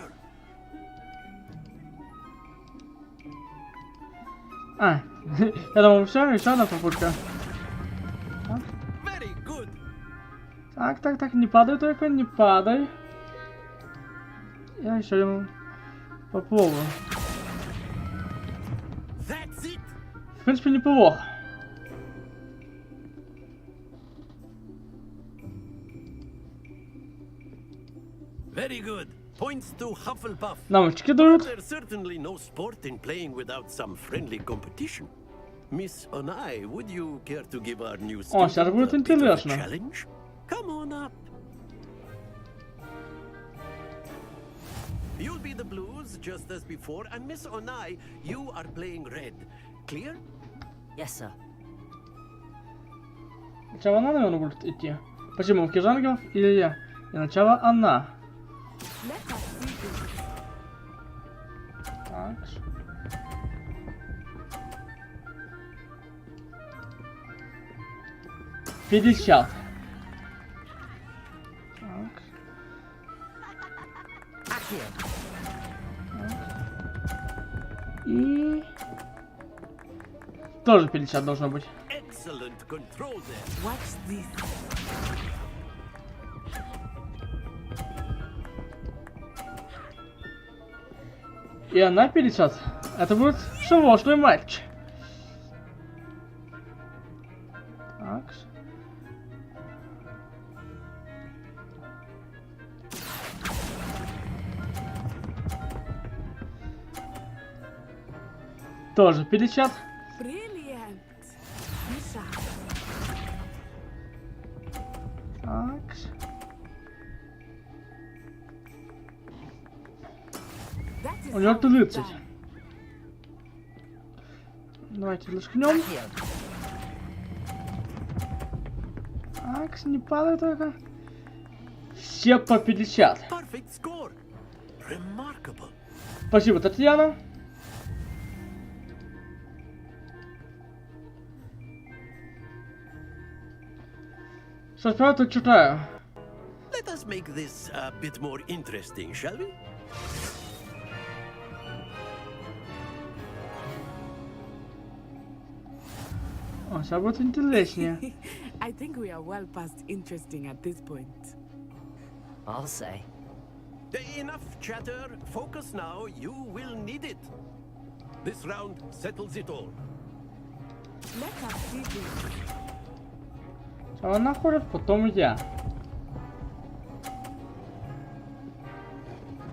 А, я думал, все, еще одна попытка. Так, не падай только, не падай. Я еще один попробую. В принципе, неплохо. Very good. Points to Hufflepuff. Навычки дают. There's certainly no sport in playing without some friendly competition. Miss Onai, would you care to give our new О, сейчас student будет a bit of a интересно. challenge? Come on up. You'll be the blues just as before, and Miss Onai, you are playing red. Clear? Yes, sir. Сначала она, наверное, будет идти. Почему? Кижангов или я? И сначала она. Так. $50. Так. И... Тоже 50 должно быть. Excellent control there. Watch this. И она 50. Это будет сложный матч. Так. Тоже 50. Brilliant. Так. У него 30. Давайте рискнем. Так, не падай только. Все по 50. Спасибо, Татьяна. Что справа тут читаю. Let us make this a bit more interesting, shall we? О, сейчас будет интереснее. I think we are well past interesting at this point. I'll say. Enough chatter. Focus now. You will need it. This round settles it all. Let us see this. Она ходит, потом я.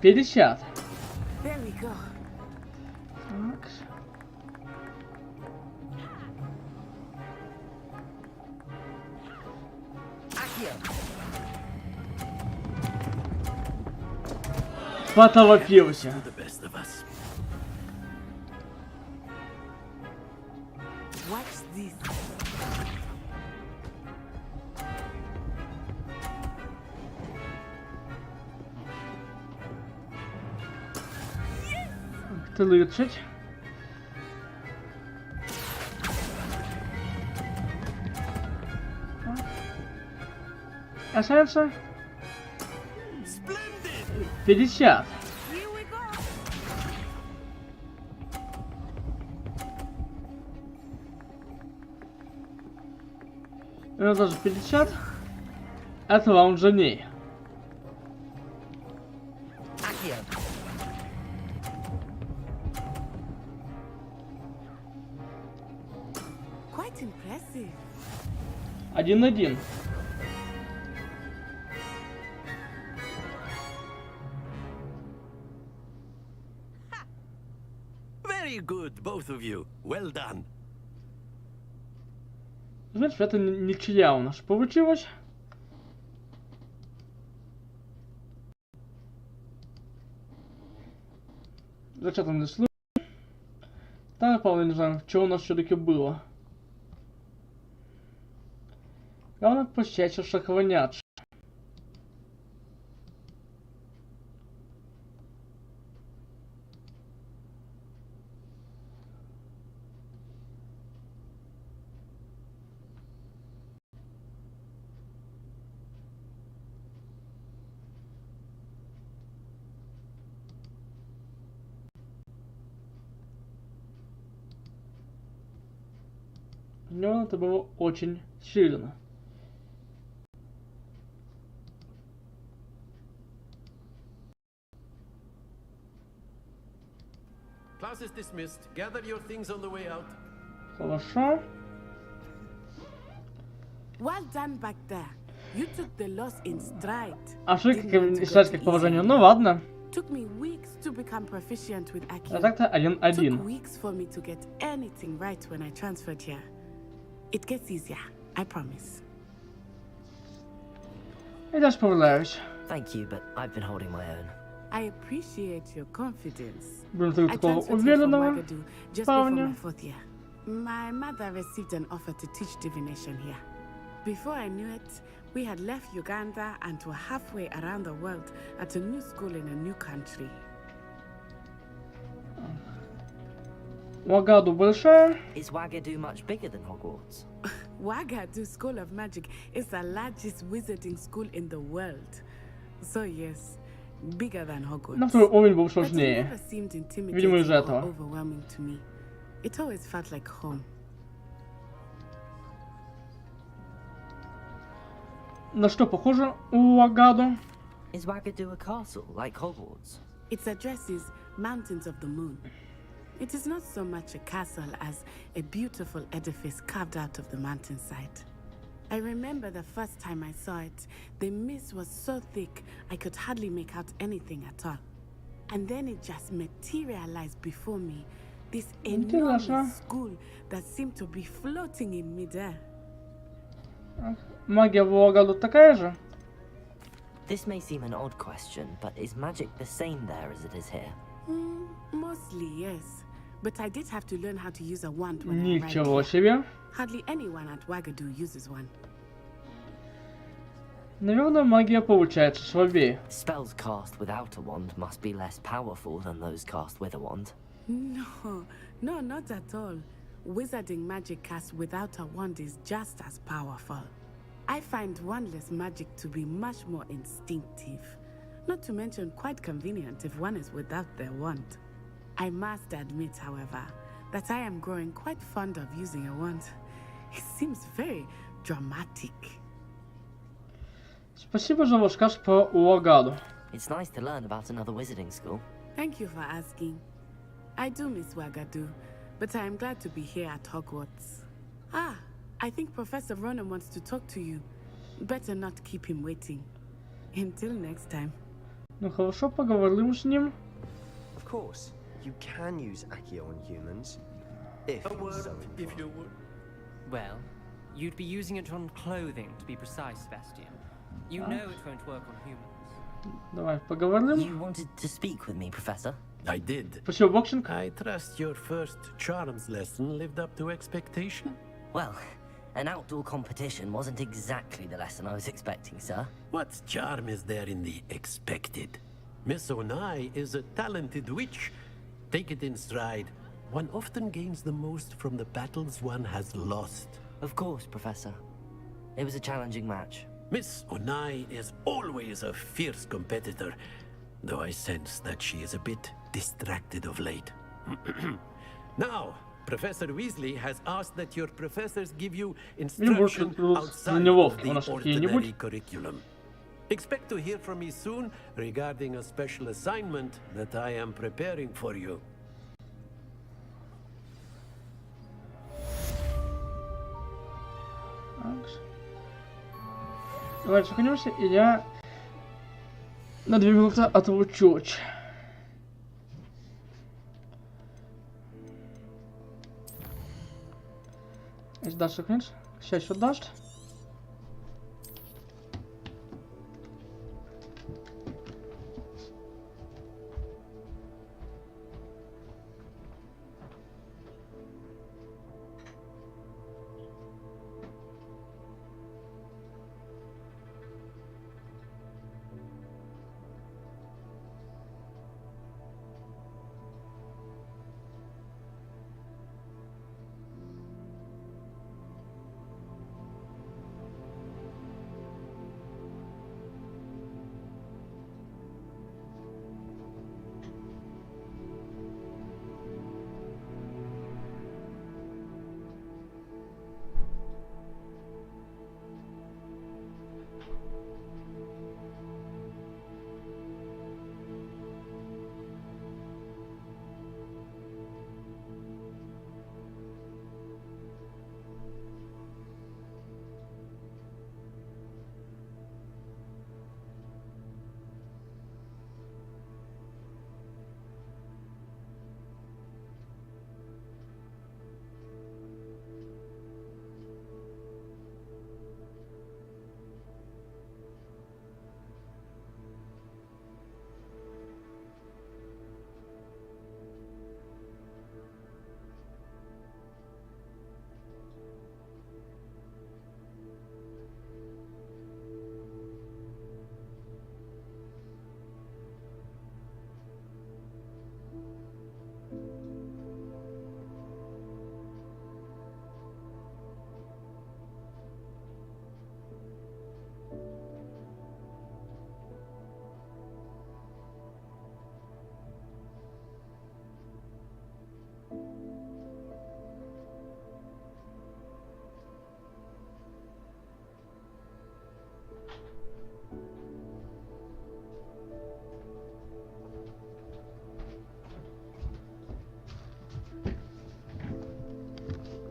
50. There we go. Так. Поторопился. Watch this. Тридцать. Остается 50. Это даже 50. Это раунд за ней. Quite impressive. 1-1. Very good, both of you. Well done. Значит, это ничья у нас получилась. Зачем слышно? Так, Павел, не знаю, что у нас все-таки было. Главное, посчастье шахванять. Но это было очень сильно. Class is dismissed. Gather your things on the way out. Хорошо. Well done back there. You took the loss in stride. Ошибка искать как положение. Ну ладно. Took me weeks to become proficient with Aki. А так-то 1-1. Took weeks for me to get anything right when I transferred here. It gets easier, I promise. И даже справляюсь. Thank you, but I've been holding my own. I appreciate your confidence. Блин, ты I такого transferred here from уверенного Wagadu just before парня. my 4th year. My mother received an offer to teach divination here. Before I knew it, we had left Uganda and were halfway around the world at a new school in a new country. Лагаду большая. Is Wagadu much bigger than Hogwarts? Wagadu School of Magic is the largest wizarding school in the world. So yes, bigger than Hogwarts. На второй уровень был But it сложнее. never seemed Видимо, intimidating из-за or этого. overwhelming to me. It always felt like home. На что похоже у Лагаду? Is Wagadu a castle like Hogwarts? Its address is Mountains of the Moon. It is not so much a castle as a beautiful edifice carved out of the mountainside. I remember the first time I saw it, the mist was so thick I could hardly make out anything at all. And then it just materialized before me, this enormous Интересно. school that seemed to be floating in midair. Магия в Лагаду такая же? This may seem an odd question, but is magic the same there as it is here? Mostly, yes. But I did have to learn how to use a wand when I arrived Ничего here. себе. Hardly anyone at Wagadu uses one. Наверное, магия получается слабее. Spells cast without a wand must be less powerful than those cast with a wand. No, not at all. Wizarding magic cast without a wand is just as powerful. I find wandless magic to be much more instinctive. Not to mention quite convenient if one is without their wand. I must admit, however, that I am growing quite fond of using a wand. It seems very dramatic. Спасибо за рассказ про Лагаду. It's nice to learn about another wizarding school. Thank you for asking. I do miss Wagadu, but I am glad to be here at Hogwarts. Ah, I think Professor Ronan wants to talk to you. Better not keep him waiting. Until next time. Ну хорошо, поговорим с ним. Of course, you can use Accio on humans. If A word, so if you would. Well, you'd be using it on clothing, to be precise, Sebastian. You know it won't work on humans. Давай поговорим. You wanted to speak with me, Professor? I did. Спасибо, боксинг. I trust your first charms lesson lived up to expectation? Well, an outdoor competition wasn't exactly the lesson I was expecting, sir. What charm is there in the expected? Miss Onai is a talented witch. Take it in stride. One often gains the most from the battles one has lost. Of course, Professor. It was a challenging match. Miss Onai is always a fierce competitor, though I sense that she is a bit distracted of late. Now, Professor Weasley has asked that your professors give you instruction outside of the ordinary curriculum. Expect to hear from me soon regarding a special assignment that I am preparing for you. Давайте сохранимся, и я на 2 минуты отлучусь. Если даст сохраниться, сейчас еще даст.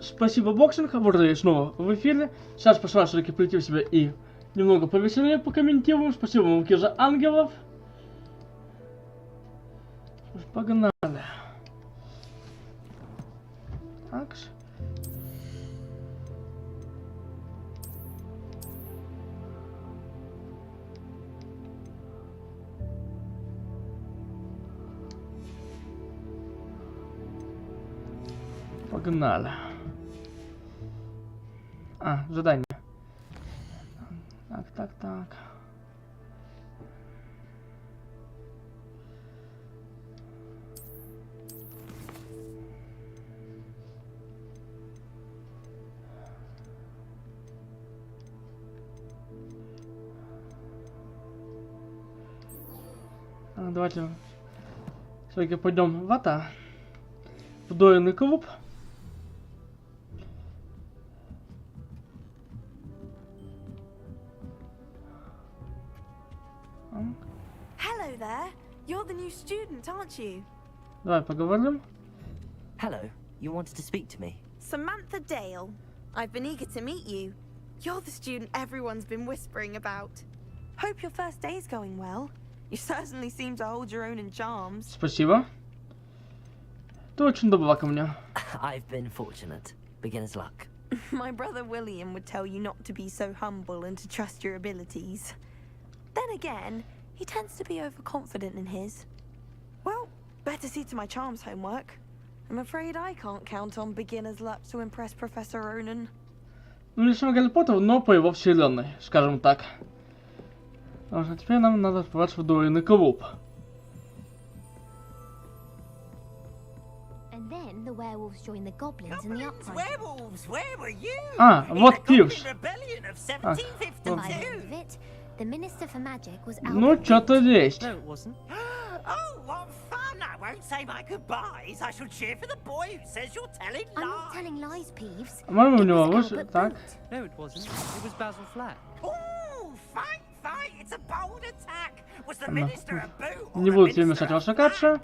Спасибо, боксинг. Абордали снова в эфире. Сейчас постараюсь все-таки прийти в себя и немного повеселее покомментируем. Спасибо вам, за ангелов. Погнали. Так. Погнали. А, задание. Так. Давайте все-таки пойдем в это. Вдвоенный клуб. Hello there. You're the new student, aren't you? Давай поговорим. Hello. You wanted to speak to me? Samantha Dale. I've been eager to meet you. You're the student everyone's been whispering about. Hope your first day's going well. You certainly seem to hold your own in charms. Спасибо. Ты очень добра ко мне. I've been fortunate. Beginner's luck. My brother William would tell you not to be so humble and to trust your abilities. Then again, he tends to be overconfident in his. Well, better see to my charms homework. I'm afraid I can't count on beginner's luck to impress Professor Ronan. Ну, лично Гарри Поттер, но по его вселенной, скажем так. Потому что теперь нам надо отправиться в вдвоенный клуб. And then the werewolves joined the goblins in the uprising. Werewolves, where were you? А, вот Пирс. The Minister for Magic was out. Ну, что-то есть. No, it wasn't. Oh, what fun! I won't say my goodbyes. I shall cheer for the boy who says you're telling lies. I'm not telling lies, Peeves. По-моему, у него выше, так. No, it wasn't. It was Basil Flack. Oh, fight! It's a bold attack. Was the minister a boot? Не буду тебе мешать ваша капша.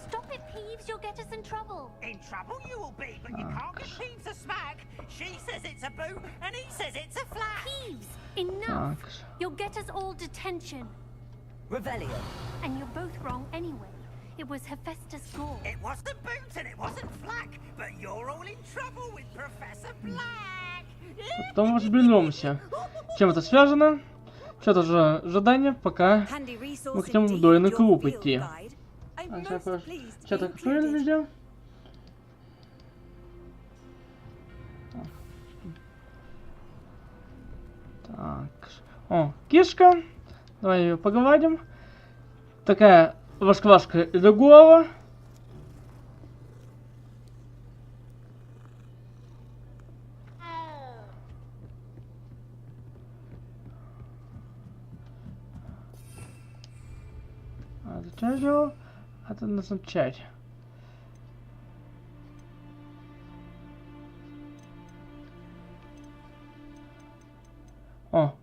Stop it, Peeves. Peeves, you'll get us in trouble. In trouble you will be, but you can't get Peeves to smack. She says it's a boo, and he says it's a flat. Peeves, enough. You'll get us all detention. Revelio. And you're both wrong anyway. It was Hephaestus Gore. It wasn't boot and it wasn't flack, but you're all in trouble with Professor Black. Потом разберемся, чем это связано. Что-то же ожидание, пока мы к нему в дойный клуб идти. Что-то открыли везде. Так. О, кишка. Давай ее погладим. Такая восквашка из-за голова. Зачем же это назначать? О,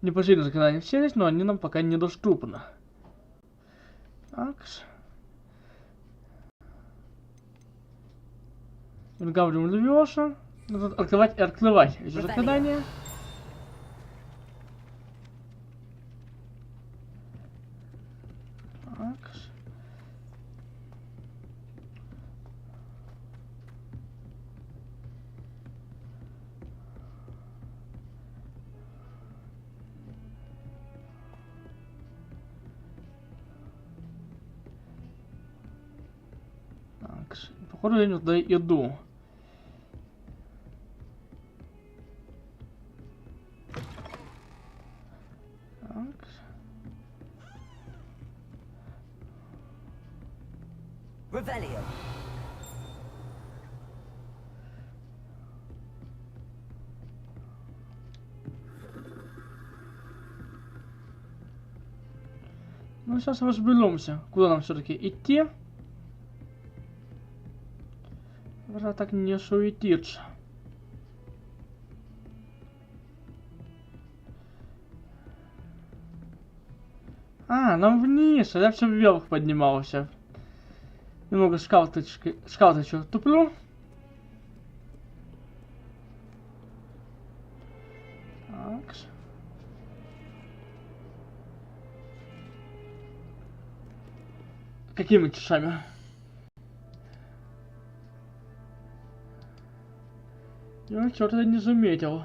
непосильные заклинания все есть, но они нам пока недоступны. Так. Гаврим Левиоша. Надо открывать и открывать эти заклинания. Так. Так, походу я не туда иду. Так. Revelio. Ну, сейчас разберемся, куда нам все-таки идти. Можно так не суетиться. А, нам вниз, а я все вверх поднимался. Немного скалточку туплю. Так. Какими часами? Я что-то не заметил.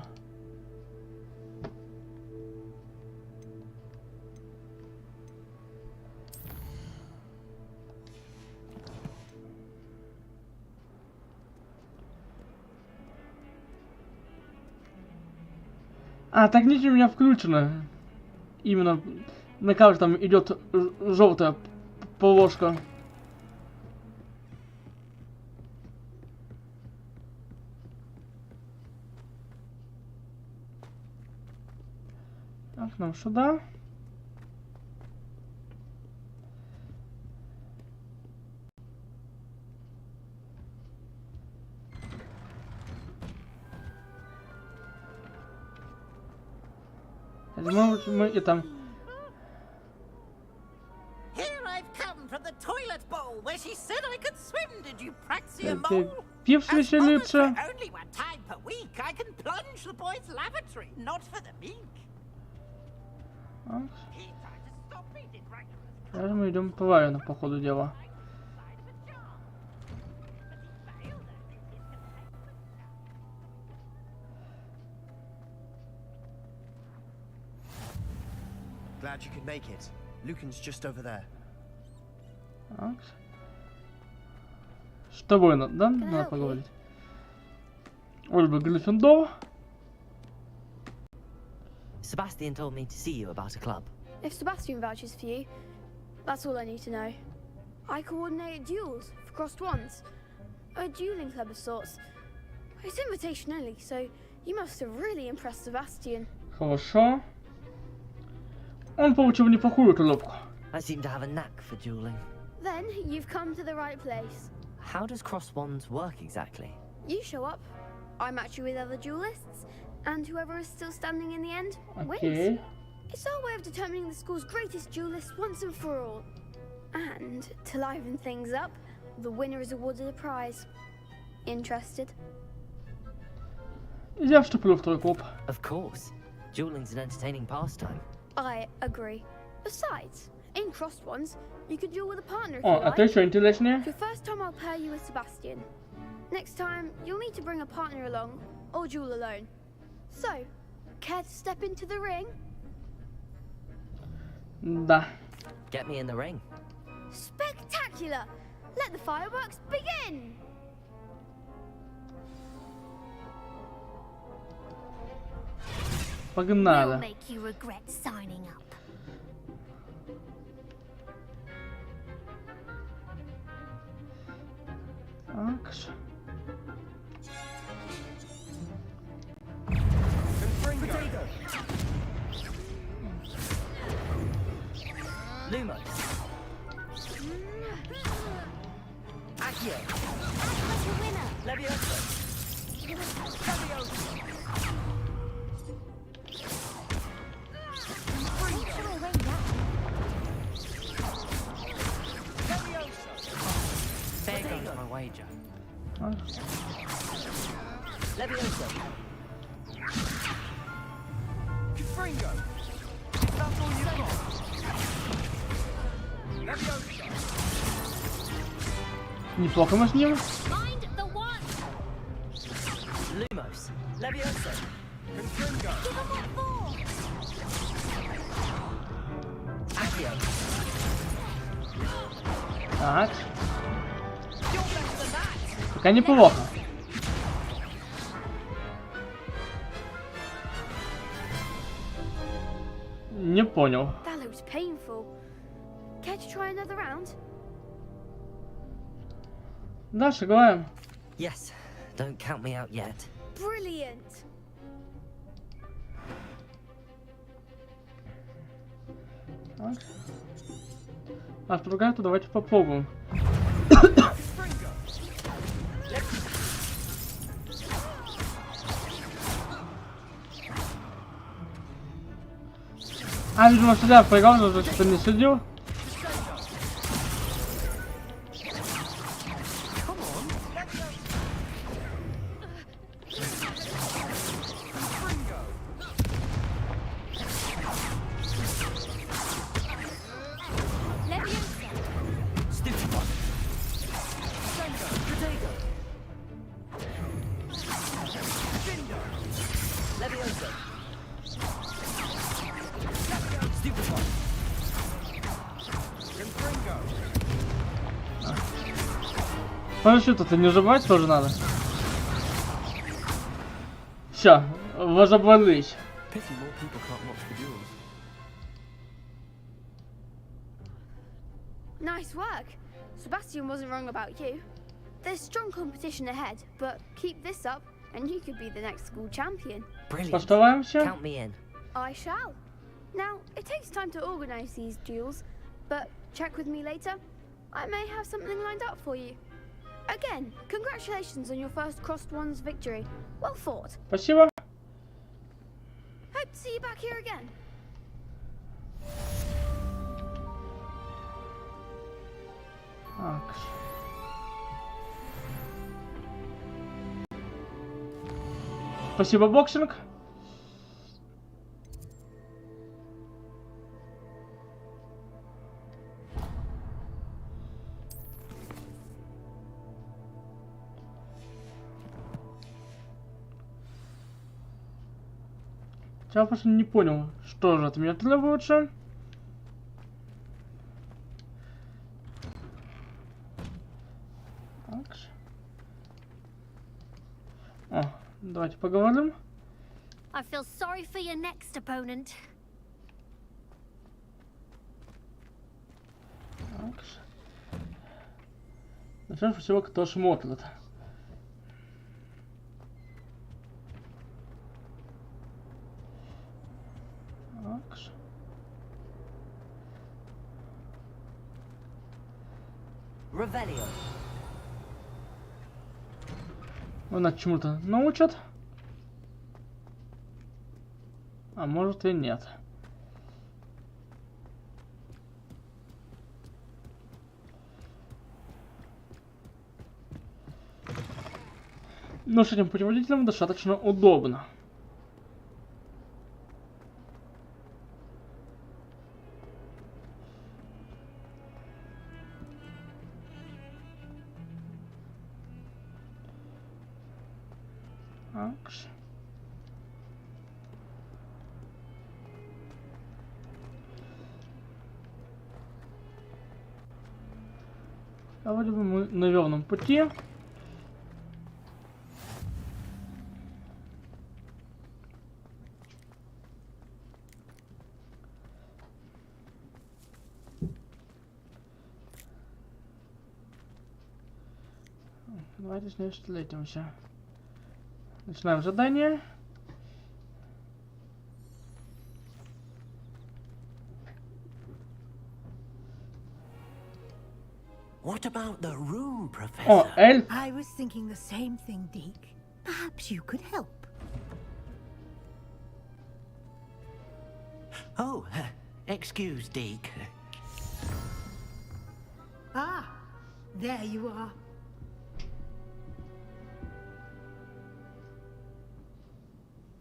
А, так ничего у меня включено. Именно на карте там идет желтая полоска. Так, нам сюда. Может, мы и там. Пив веселится. Сейчас мы идем правильно, по ходу дела. Glad you could make it. Lucan's just over there. Так. С тобой надо, да? Надо поговорить. Ольга Гриффиндор. Sebastian told me to see you about a club. If Sebastian vouches for you, that's all I need to know. I coordinate duels for crossed wands. A dueling club of sorts. It's invitation only, so you must have really impressed Sebastian. Хорошо. Он получил неплохую коробку. I seem to have a knack for dueling. Then you've come to the right place. How does cross wands work exactly? You show up, I match you with other duelists, and whoever is still standing in the end wins. It's our way of determining the school's greatest duelist once and for all. And to liven things up, The winner is awarded a prize. Interested? Я вступлю в твой клуб. Of course. Dueling's an entertaining pastime. I agree. Besides, in crossed ones, you could duel with a partner if О, you а ты like. еще интереснее. Your first time I'll pair you with Sebastian. Next time, you'll need to bring a partner along, or duel alone. So, care to step into the ring? Да. Get me in the ring. Spectacular! Let the fireworks begin! Погнали. Make you regret signing up. Так. Lumos. Accio. Levioso. There goes my wager. Levioso. Fringo. That's all you've got. Levioso. Неплохо мы с ним. Find the one. Lumos. Levioso. Fringo. Give him what for. Accio. Так. Пока неплохо. Не понял. That looks painful. Care to try another round? Дальше играем. Yes. Don't count me out yet. Brilliant! Так. А предлагаю, давайте попробуем. А, видимо, сюда проиграл, но что-то не следил. Парашют-то не забывать тоже надо. Все, возобрались. Nice work. Sebastian wasn't wrong about you. There's strong competition ahead, but keep this up and you could be the next school champion. Brilliant. Поставаемся. Count me in. I shall. Now, it takes time to organize these duels, but check with me later. I may have something lined up for you. Again, congratulations on your first Crossed Ones victory. Well fought. Спасибо. Hope to see you back here again. Так. Спасибо, боксинг. Я просто не понял, что же от меня требуется. Так. О, давайте поговорим. I feel sorry for your next opponent. Так. Начнем с всего, кто смотрит. Так. Revelio. Нас чему-то научат. А может и нет. Но с этим путеводителем достаточно удобно. Акс. А вроде бы мы на верном пути. Давайте с ней встретимся. Начинаем задание. What about the room, Professor? О, эльф. I was thinking the same thing, Deke. Perhaps you could help. Oh, excuse, Deke. Ah, there you are.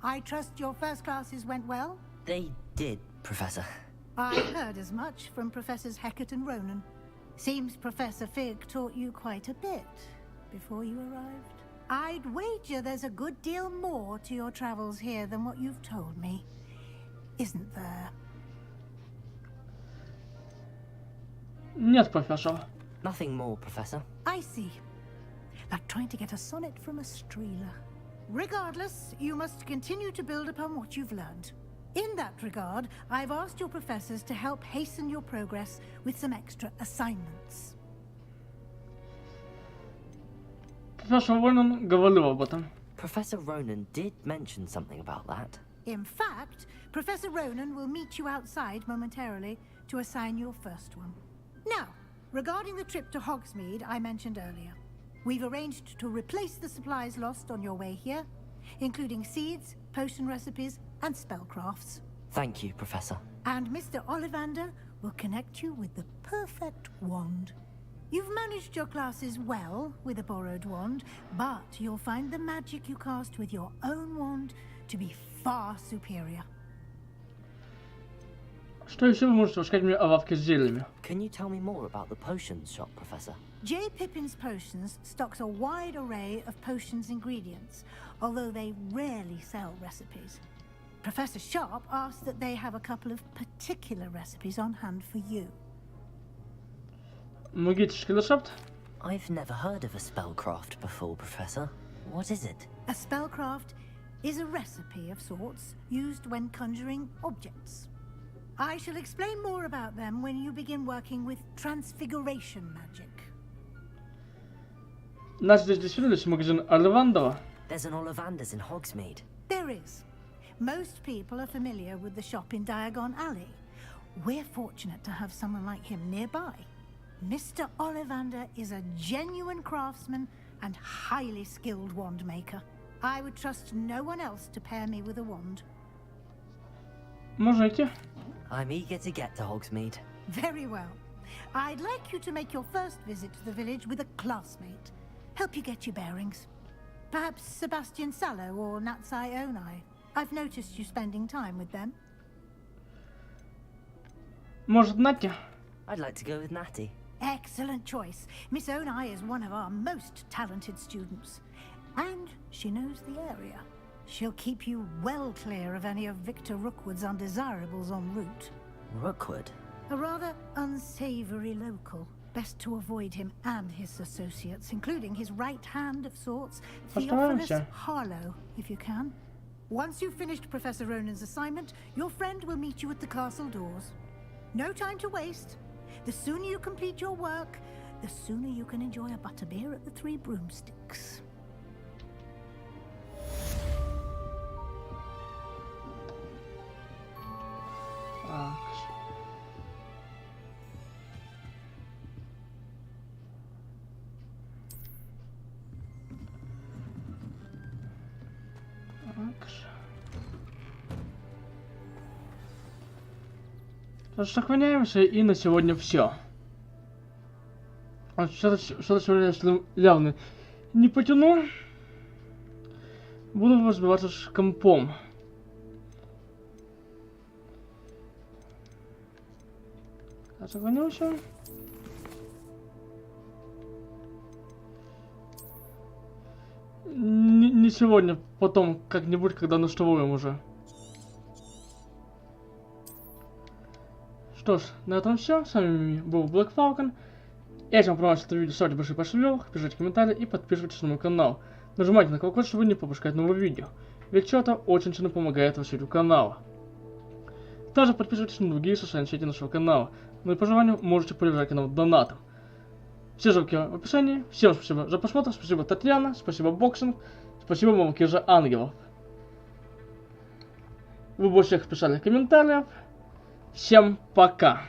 I trust your first classes went well? They did, Professor. I heard as much from Professors Hecat and Ronan. Seems Professor Fig taught you quite a bit before you arrived. I'd wager there's a good deal more to your travels here than what you've told me. Isn't there? Нет, профессор. Nothing more, Professor. I see. Like trying to get a sonnet from a streeler. Regardless, you must continue to build upon what you've learned. In that regard, I've asked your professors to help hasten your progress with some extra assignments. Профессор Ронан говорил об этом. Professor Ronan did mention something about that. In fact, Professor Ronan will meet you outside momentarily to assign your first one. Now, regarding the trip to Hogsmeade I mentioned earlier, we've arranged to replace the supplies lost on your way here, including seeds, potion recipes, and spellcrafts. Thank you, Professor. And Mr. Ollivander will connect you with the perfect wand. You've managed your classes well with a borrowed wand, but you'll find the magic you cast with your own wand to be far superior. Что еще вы можете рассказать мне о лавке с зельями? Can you tell me more about the potions shop, Professor? J. Pippin's Potions stocks a wide array of potions ingredients, although they rarely sell recipes. Professor Sharp asked that they have a couple of particular recipes on hand for you. Магический рецепт? I've never heard of a spellcraft before, Professor. What is it? A spellcraft is a recipe of sorts used when conjuring objects. I shall explain more about them when you begin working with transfiguration magic. Нас здесь действительно есть магазин Ollivander. There's an Ollivander's in Hogsmeade. There is. Most people are familiar with the shop in Diagon Alley. We're fortunate to have someone like him nearby. Mr. Ollivander is a genuine craftsman and highly skilled wand maker. I would trust no one else to pair me with a wand. Можете? I'm eager to get to Hogsmeade. Very well. I'd like you to make your first visit to the village with a classmate. Help you get your bearings. Perhaps Sebastian Sallow or Natsai Onai. I've noticed you spending time with them. Может, Натя? I'd like to go with Natty. Excellent choice. Miss Onai is one of our most talented students. And she knows the area. She'll keep you well clear of any of Victor Rookwood's undesirables en route. Rookwood? A rather unsavory local. Best to avoid him and his associates, including his right hand of sorts, Theophilus Harlow, if you can. Once you've finished Professor Ronan's assignment, your friend will meet you at the castle doors. No time to waste. The sooner you complete your work, the sooner you can enjoy a butterbeer at the Three Broomsticks. Сохраняемся, и на сегодня все. Что-то сегодня явно не потяну. Буду разбиваться с компом. Я сохранился. Не сегодня, потом как-нибудь, когда наштовуем уже. Что ж, на этом все. С вами был Black Falcon. Если вам понравилось это видео, ставьте большой палец вверх, пишите комментарии и подписывайтесь на мой канал. Нажимайте на колокольчик, чтобы не пропускать новые видео. Ведь это очень сильно помогает развитию канала. Также подписывайтесь на другие социальные сети нашего канала. Ну и по желанию можете поддержать канал донатом. Все ссылки в описании. Всем спасибо за просмотр. Спасибо, Татьяна. Спасибо, Боксинг. Спасибо, мамки за ангелов. Вы больше всех писали комментариев. Всем пока.